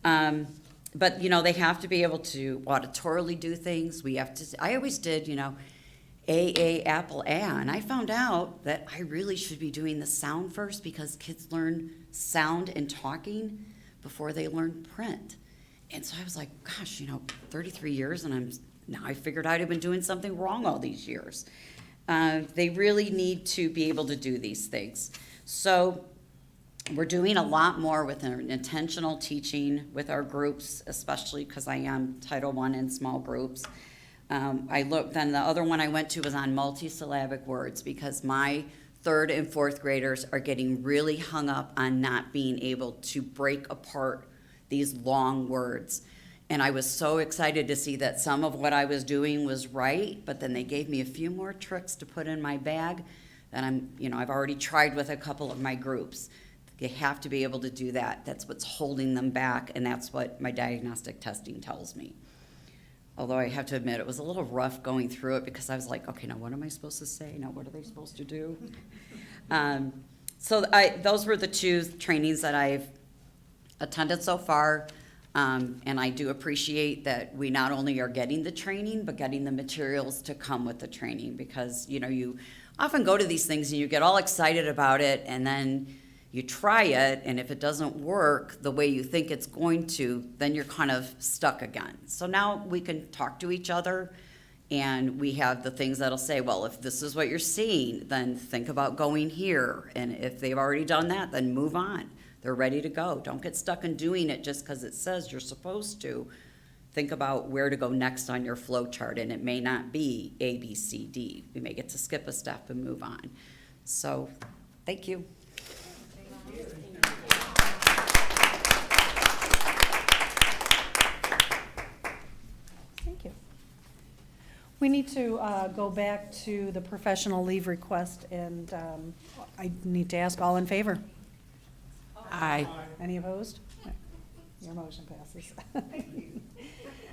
But, they have to be able to auditorily do things. I always did, A, apple, A. And I found out that I really should be doing the sound first because kids learn sound and talking before they learn print. And so I was like, gosh, 33 years and now I figured I'd have been doing something wrong all these years. They really need to be able to do these things. So we're doing a lot more with an intentional teaching with our groups, especially because I am Title I in small groups. I looked, then the other one I went to was on multisyllabic words, because my 3rd and 4th graders are getting really hung up on not being able to break apart these long words. And I was so excited to see that some of what I was doing was right, but then they gave me a few more tricks to put in my bag that I've already tried with a couple of my groups. You have to be able to do that. That's what's holding them back, and that's what my diagnostic testing tells me. Although I have to admit, it was a little rough going through it, because I was like, okay, now what am I supposed to say? Now what are they supposed to do? Those were the 2 trainings that I've attended so far. And I do appreciate that we not only are getting the training, but getting the materials to come with the training, because, you often go to these things and you get all excited about it, and then you try it, and if it doesn't work the way you think it's going to, then you're kind of stuck again. So now we can talk to each other, and we have the things that'll say, well, if this is what you're seeing, then think about going here. And if they've already done that, then move on. They're ready to go. Don't get stuck in doing it just because it says you're supposed to. Think about where to go next on your flow chart, and it may not be A, B, C, D. We may get to skip a step and move on. So, thank you. Thank you. We need to go back to the professional leave request, and I need to ask, all in favor? Aye. Any opposed? Your motion passes.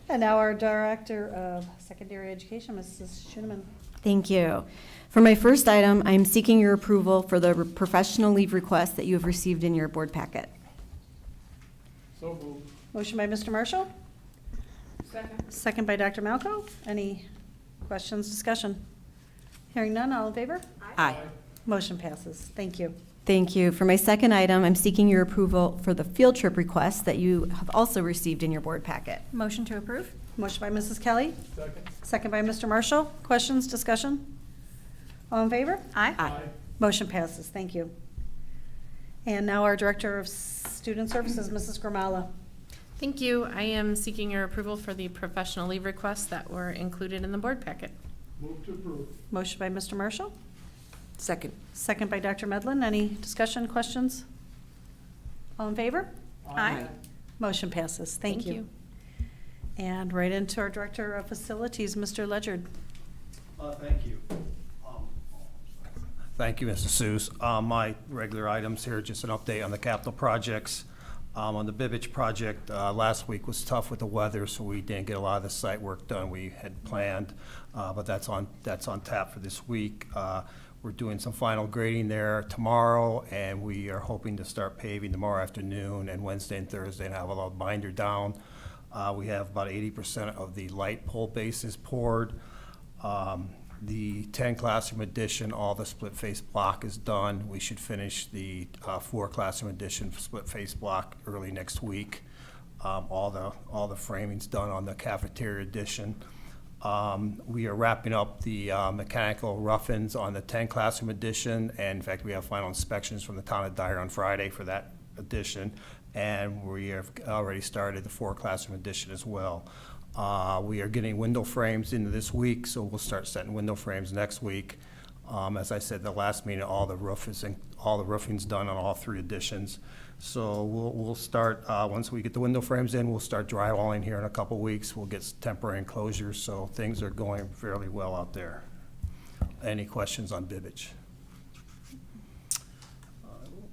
And now our Director of Secondary Education, Mrs. Schoeneman. Thank you. For my first item, I'm seeking your approval for the professional leave request that you have received in your board packet. So moved. Motion by Mr. Marshall, Second. second by Dr. Malco. Any questions, discussion? Hearing none, all in favor? Aye. Motion passes. Thank you. Thank you. For my second item, I'm seeking your approval for the field trip request that you have also received in your board packet. Motion to approve? Motion by Mrs. Kelly, Second. second by Mr. Marshall. Questions, discussion? All in favor? Aye. Motion passes. Thank you. And now our Director of Student Services, Mrs. Gramala. Thank you. I am seeking your approval for the professional leave requests that were included in the board packet. Move to approve. Motion by Mr. Marshall, Second. second by Dr. Medlin. Any discussion, questions? All in favor? Aye. Motion passes. Thank you. And right into our Director of Facilities, Mr. Ledgard. Thank you. Thank you, Mrs. Seuss. My regular items here, just an update on the capital projects. On the Bibbage project, last week was tough with the weather, so we didn't get a lot of the site work done we had planned, but that's on tap for this week. We're doing some final grading there tomorrow, and we are hoping to start paving tomorrow afternoon and Wednesday and Thursday and have a little binder down. We have about 80% of the light pole bases poured. The 10 classroom addition, all the split face block is done. We should finish the 4 classroom addition split face block early next week. All the framing's done on the cafeteria addition. We are wrapping up the mechanical rough-ins on the 10 classroom addition, and in fact, we have final inspections from the town of Dyer on Friday for that addition, and we have already started the 4 classroom addition as well. We are getting window frames into this week, so we'll start setting window frames next week. As I said, the last meeting, all the roofing's done on all 3 additions. So we'll start, once we get the window frames in, we'll start drywalling here in a couple weeks. We'll get temporary enclosures, so things are going fairly well out there. Any questions on Bibbage?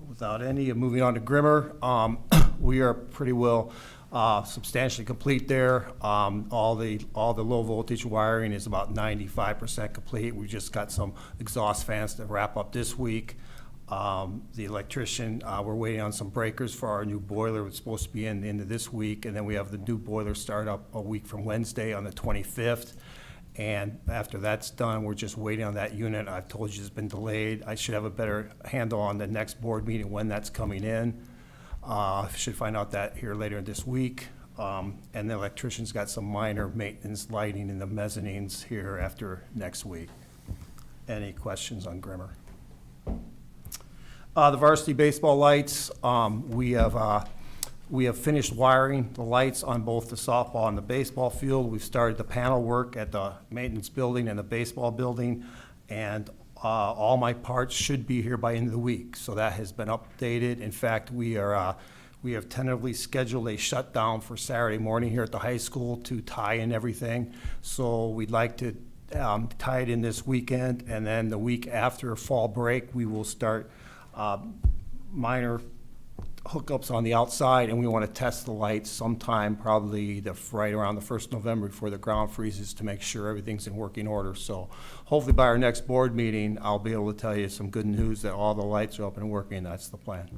Without any, moving on to Grimmer, we are pretty well substantially complete there. All the low voltage wiring is about 95% complete. We just got some exhaust fans to wrap up this week. The electrician, we're waiting on some breakers for our new boiler. It's supposed to be in the end of this week, and then we have the new boiler start up a week from Wednesday on the 25th. And after that's done, we're just waiting on that unit. I've told you it's been delayed. I should have a better handle on the next board meeting when that's coming in. Should find out that here later this week. And the electrician's got some minor maintenance lighting in the mezzanines here after next week. Any questions on Grimmer? The varsity baseball lights, we We have finished wiring the lights on both the softball and the baseball field. We've started the panel work at the maintenance building and the baseball building, and all my parts should be here by end of the week. So that has been updated. In fact, we have tentatively scheduled a shutdown for Saturday morning here at the high school to tie in everything. So we'd like to tie it in this weekend, and then the week after fall break, we will start minor hookups on the outside, and we want to test the lights sometime probably right around the 1st November before the ground freezes to make sure everything's in working order. So hopefully by our next board meeting, I'll be able to tell you some good news that all the lights are up and working. That's the plan.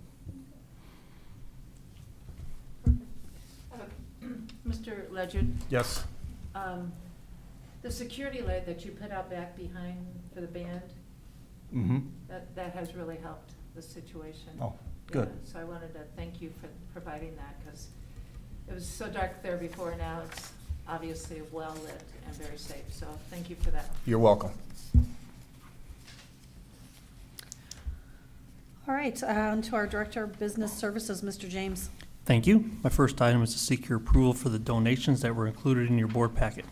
Mr. Ledyard? Yes? The security light that you put out back behind for the band, Mm-hmm. that has really helped the situation. Oh, good. Yeah, so I wanted to thank you for providing that, because it was so dark there before. Now it's obviously well lit and very safe, so thank you for that. You're welcome. All right, on to our Director of Business Services, Mr. James. Thank you. My first item is to seek your approval for the donations that were included in your board packet.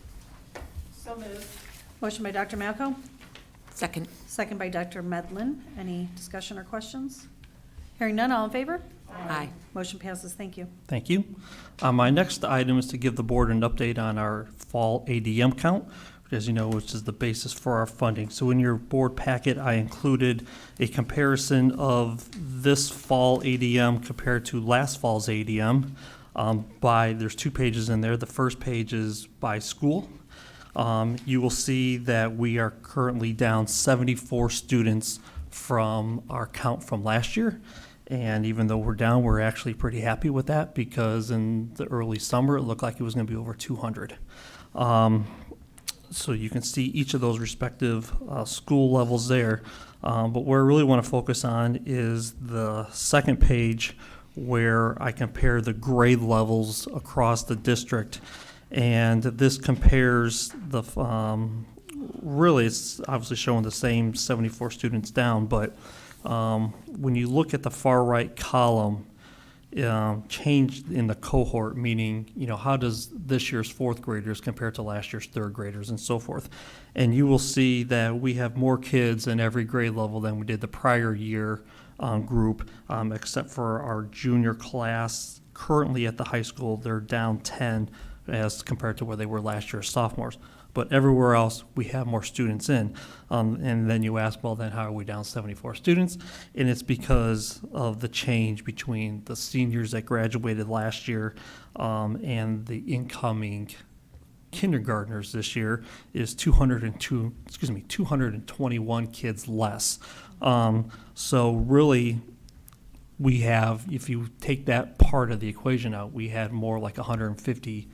So moved. Motion by Dr. Malco, Second. second by Dr. Medlin. Any discussion or questions? Hearing none, all in favor? Aye. Motion passes. Thank you. Thank you. My next item is to give the board an update on our fall ADM count, as you know, which is the basis for our funding. So in your board packet, I included a comparison of this fall ADM compared to last fall's ADM. There's 2 pages in there. The first page is by school. You will see that we are currently down 74 students from our count from last year. And even though we're down, we're actually pretty happy with that, because in the early summer, it looked like it was going to be over 200. So you can see each of those respective school levels there. But where I really want to focus on is the second page, where I compare the grade levels across the district. And this compares the, really it's obviously showing the same 74 students down, but when you look at the far right column, change in the cohort, meaning, how does this year's 4th graders compare to last year's 3rd graders and so forth. And you will see that we have more kids in every grade level than we did the prior year group, except for our junior class. Currently at the high school, they're down 10 as compared to where they were last year as sophomores. But everywhere else, we have more students in. And then you ask, well, then how are we down 74 students? And it's because of the change between the seniors that graduated last year and the incoming kindergartners this year is 221 kids less. So really, we have, if you take that part of the equation out, we had more like 150,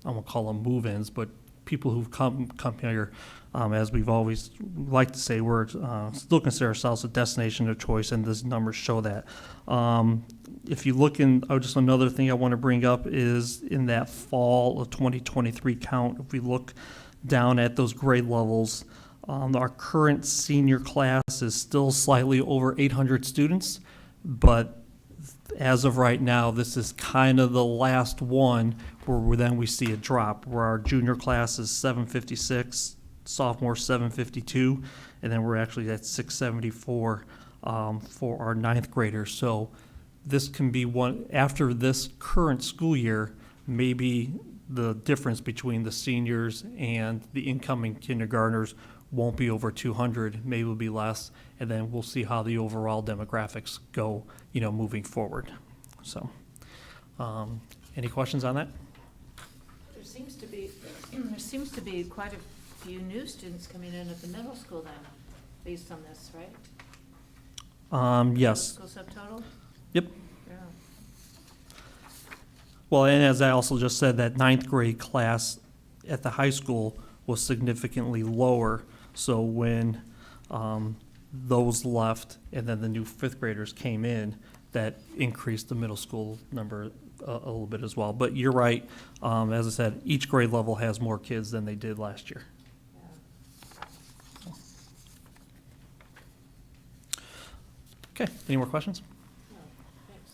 I won't call them move-ins, but people who've come here, as we've always liked to say, we're still consider ourselves a destination of choice, and these numbers show that. If you look in, just another thing I want to bring up is in that fall of 2023 count, if we look down at those grade levels, our current senior class is still slightly over 800 students, but as of right now, this is kind of the last one where then we see a drop, where our junior class is 756, sophomore 752, and then we're actually at 674 for our 9th graders. So this can be one, after this current school year, maybe the difference between the seniors and the incoming kindergartners won't be over 200, maybe it'll be less, and then we'll see how the overall demographics go, moving forward. So, any questions on that? There seems to be quite a few new students coming in at the middle school then, based on this, right? Yes. Middle school subtotal? Yep. Yeah. Well, and as I also just said, that 9th grade class at the high school was significantly lower. So when those left and then the new 5th graders came in, that increased the middle school number a little bit as well. But you're right, as I said, each grade level has more kids than they did last year. Okay, any more questions? No, thanks.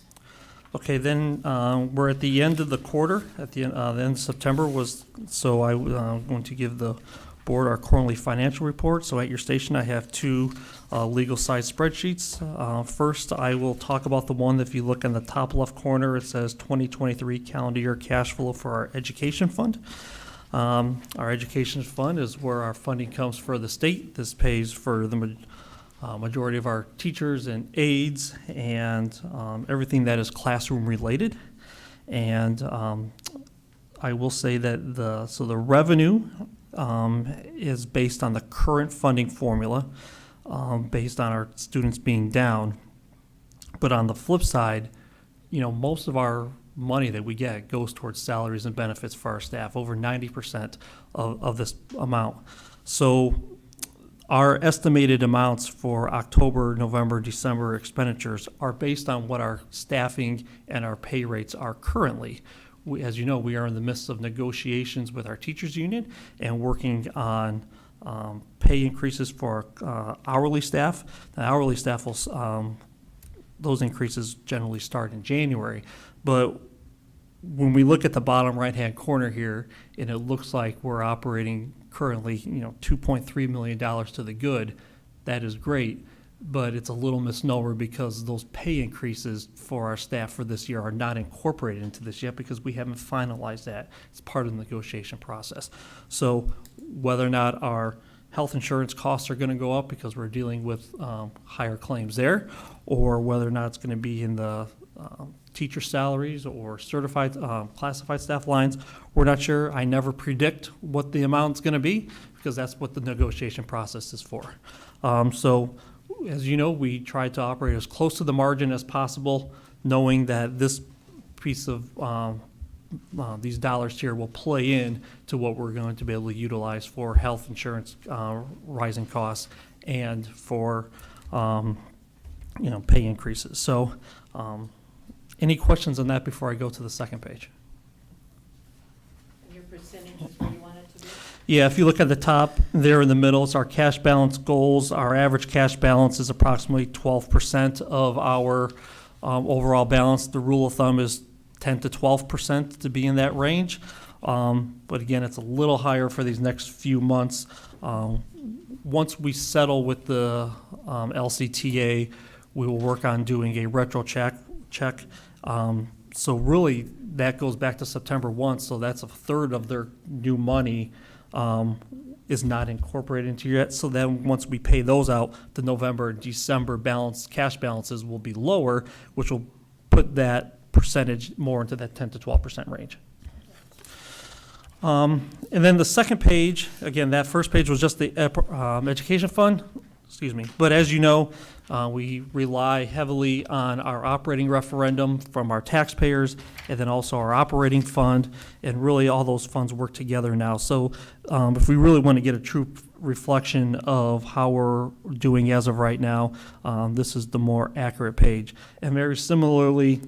Okay, then we're at the end of the quarter, at the end of September was, so I'm going to give the board our quarterly financial report. So at your station, I have two legal size spreadsheets. First, I will talk about the one, if you look in the top left corner, it says 2023 calendar year cash flow for our education fund. Our education fund is where our funding comes for the state. This pays for the majority of our teachers and aides and everything that is classroom related. And I will say that the revenue is based on the current funding formula, based on our students being down. But on the flip side, most of our money that we get goes towards salaries and benefits for our staff, over 90% of this amount. So our estimated amounts for October, November, December expenditures are based on what our staffing and our pay rates are currently. As you know, we are in the midst of negotiations with our teachers union and working on pay increases for hourly staff. The hourly staff will, those increases generally start in January. But when we look at the bottom right-hand corner here, and it looks like we're operating currently, $2.3 million to the good, that is great. But it's a little misnomer because those pay increases for our staff for this year are not incorporated into this yet because we haven't finalized that. It's part of the negotiation process. So whether or not our health insurance costs are going to go up because we're dealing with higher claims there, or whether or not it's going to be in the teacher salaries or certified classified staff lines, we're not sure. I never predict what the amount's going to be because that's what the negotiation process is for. So as you know, we try to operate as close to the margin as possible, knowing that this piece of these dollars here will play in to what we're going to be able to utilize for health insurance rising costs and for pay increases. So any questions on that before I go to the second page? Your percentage is where you want it to be? Yeah, if you look at the top there in the middle, it's our cash balance goals. Our average cash balance is approximately 12% of our overall balance. The rule of thumb is 10 to 12% to be in that range. But again, it's a little higher for these next few months. Once we settle with the LCTA, we will work on doing a retro check. So really, that goes back to September 1, so that's a third of their new money is not incorporated into yet. So then once we pay those out, the November and December cash balances will be lower, which will put that percentage more into that 10 to 12% range. And then the second page, again, that first page was just the education fund. Excuse me. But as you know, we rely heavily on our operating referendum from our taxpayers and then also our operating fund, and really all those funds work together now. So if we really want to get a true reflection of how we're doing as of right now, this is the more accurate page. And very similarly,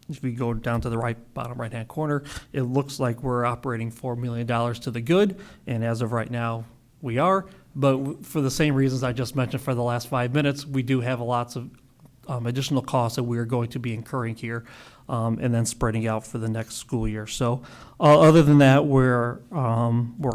if we go down to the bottom right-hand corner, it looks like we're operating $4 million to the good, and as of right now, we are. But for the same reasons I just mentioned for the last 5 minutes, we do have lots of additional costs that we are going to be incurring here and then spreading out for the next school year. So other than that, we're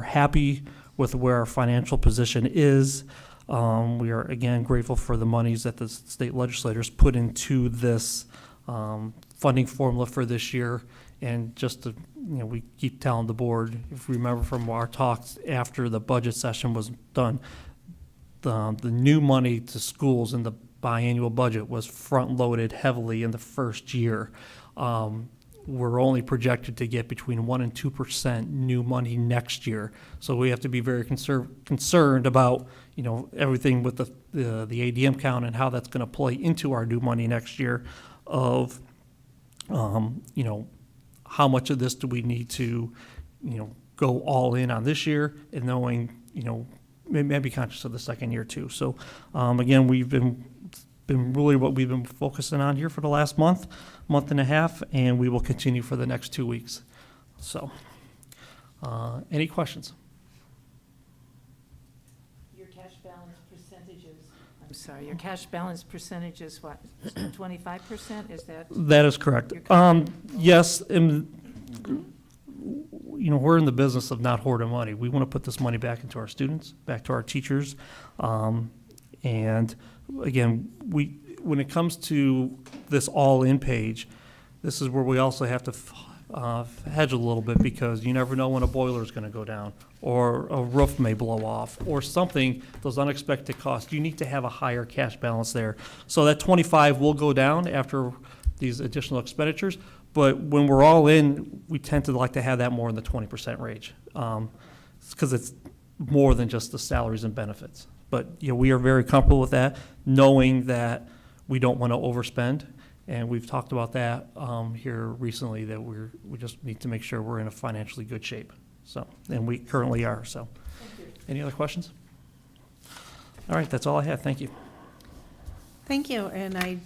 happy with where our financial position is. We are, again, grateful for the monies that the state legislators put into this funding formula for this year. And just to, we keep telling the board, if you remember from our talks after the budget session was done, the new money to schools in the biannual budget was front-loaded heavily in the first year. We're only projected to get between 1% and 2% new money next year. So we have to be very concerned about, everything with the ADM count and how that's going to play into our new money next year of, how much of this do we need to, go all in on this year, and knowing, maybe conscious of the second year too. So again, we've been really what we've been focusing on here for the last month and a half, and we will continue for the next 2 weeks. So any questions? Your cash balance percentages, I'm sorry, your cash balance percentage is what, 25%, is that? That is correct. Yes, we're in the business of not hoarding money. We want to put this money back into our students, back to our teachers. And again, when it comes to this all-in page, this is where we also have to hedge a little bit, because you never know when a boiler is going to go down, or a roof may blow off, or something, those unexpected costs. You need to have a higher cash balance there. So that 25 will go down after these additional expenditures, but when we're all in, we tend to like to have that more in the 20% range, because it's more than just the salaries and benefits. But we are very comfortable with that, knowing that we don't want to overspend. And we've talked about that here recently, that we just need to make sure we're in a financially good shape. So, and we currently are. So, any other questions? All right, that's all I have. Thank you. Thank you. And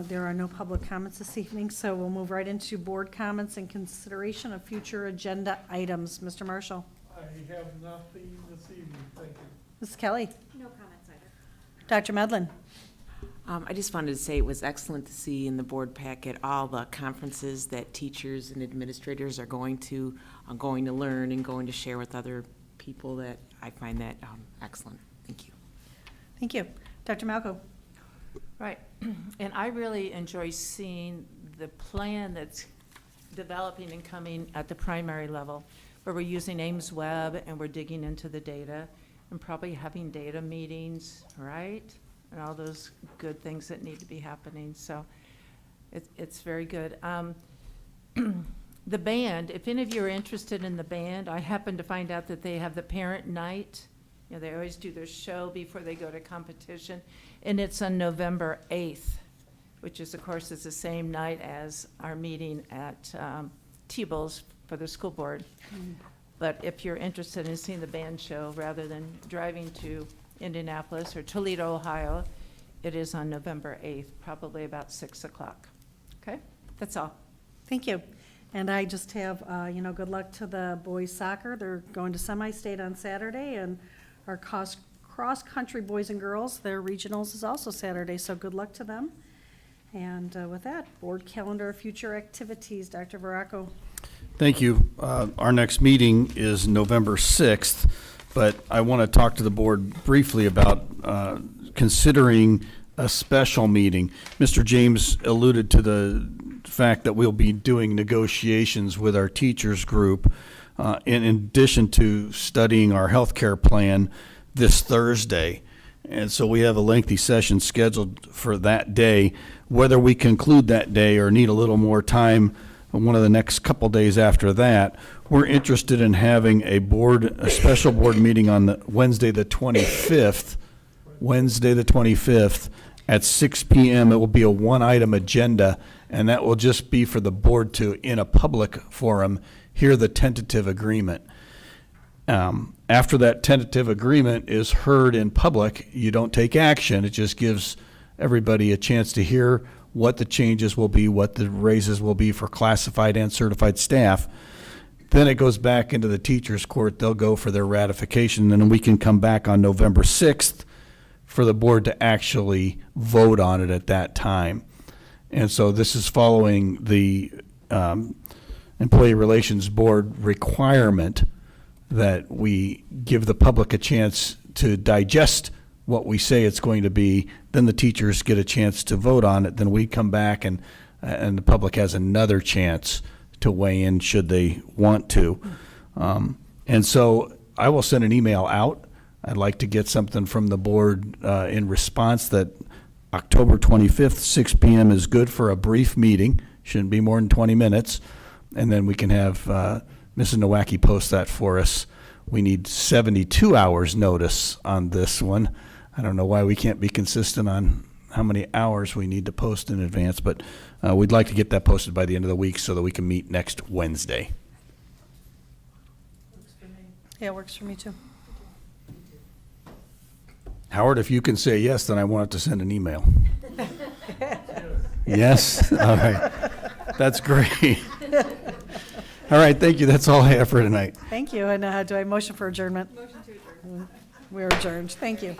there are no public comments this evening, so we'll move right into board comments and consideration of future agenda items. Mr. Marshall. I have nothing this evening, thank you. Mrs. Kelly. No comments either. Dr. Medlin. I just wanted to say it was excellent to see in the board packet all the conferences that teachers and administrators are going to learn and going to share with other people. That I find that excellent. Thank you. Thank you. Dr. Malco. Right, and I really enjoy seeing the plan that's developing and coming at the primary level, where we're using Ames Web and we're digging into the data and probably having data meetings, right? And all those good things that need to be happening. So it's very good. The band, if any of you are interested in the band, I happened to find out that they have the parent night. They always do their show before they go to competition. And it's on November 8th, which is, of course, is the same night as our meeting at T-Bowles for the school board. But if you're interested in seeing the band show, rather than driving to Indianapolis or Toledo, Ohio, it is on November 8th, probably about 6 o'clock. Okay, that's all. Thank you. And I just have, good luck to the boys soccer. They're going to semi-state on Saturday, and our cross-country boys and girls, their regionals is also Saturday, so good luck to them. And with that, board calendar, future activities, Dr. Veraco. Thank you. Our next meeting is November 6th, but I want to talk to the board briefly about considering a special meeting. Mr. James alluded to the fact that we'll be doing negotiations with our teachers group in addition to studying our healthcare plan this Thursday. And so we have a lengthy session scheduled for that day. Whether we conclude that day or need a little more time one of the next couple days after that, we're interested in having a special board meeting on Wednesday the 25th at 6 p.m. It will be a one-item agenda, and that will just be for the board to, in a public forum, hear the tentative agreement. After that tentative agreement is heard in public, you don't take action. It just gives everybody a chance to hear what the changes will be, what the raises will be for classified and certified staff. Then it goes back into the teachers' court. They'll go for their ratification, and then we can come back on November 6th for the board to actually vote on it at that time. And so this is following the Employee Relations Board requirement that we give the public a chance to digest what we say it's going to be, then the teachers get a chance to vote on it, then we come back and the public has another chance to weigh in should they want to. And so I will send an email out. I'd like to get something from the board in response that October 25th, 6 p.m. is good for a brief meeting. Shouldn't be more than 20 minutes. And then we can have Mrs. Nowacki post that for us. We need 72 hours notice on this one. I don't know why we can't be consistent on how many hours we need to post in advance, but we'd like to get that posted by the end of the week so that we can meet next Wednesday. Works for me. Yeah, it works for me too. Howard, if you can say yes, then I want to send an email. Yes? All right. That's great. All right, thank you. That's all I have for tonight. Thank you. And do I motion for adjournment? Motion to adjourn. We're adjourned. Thank you.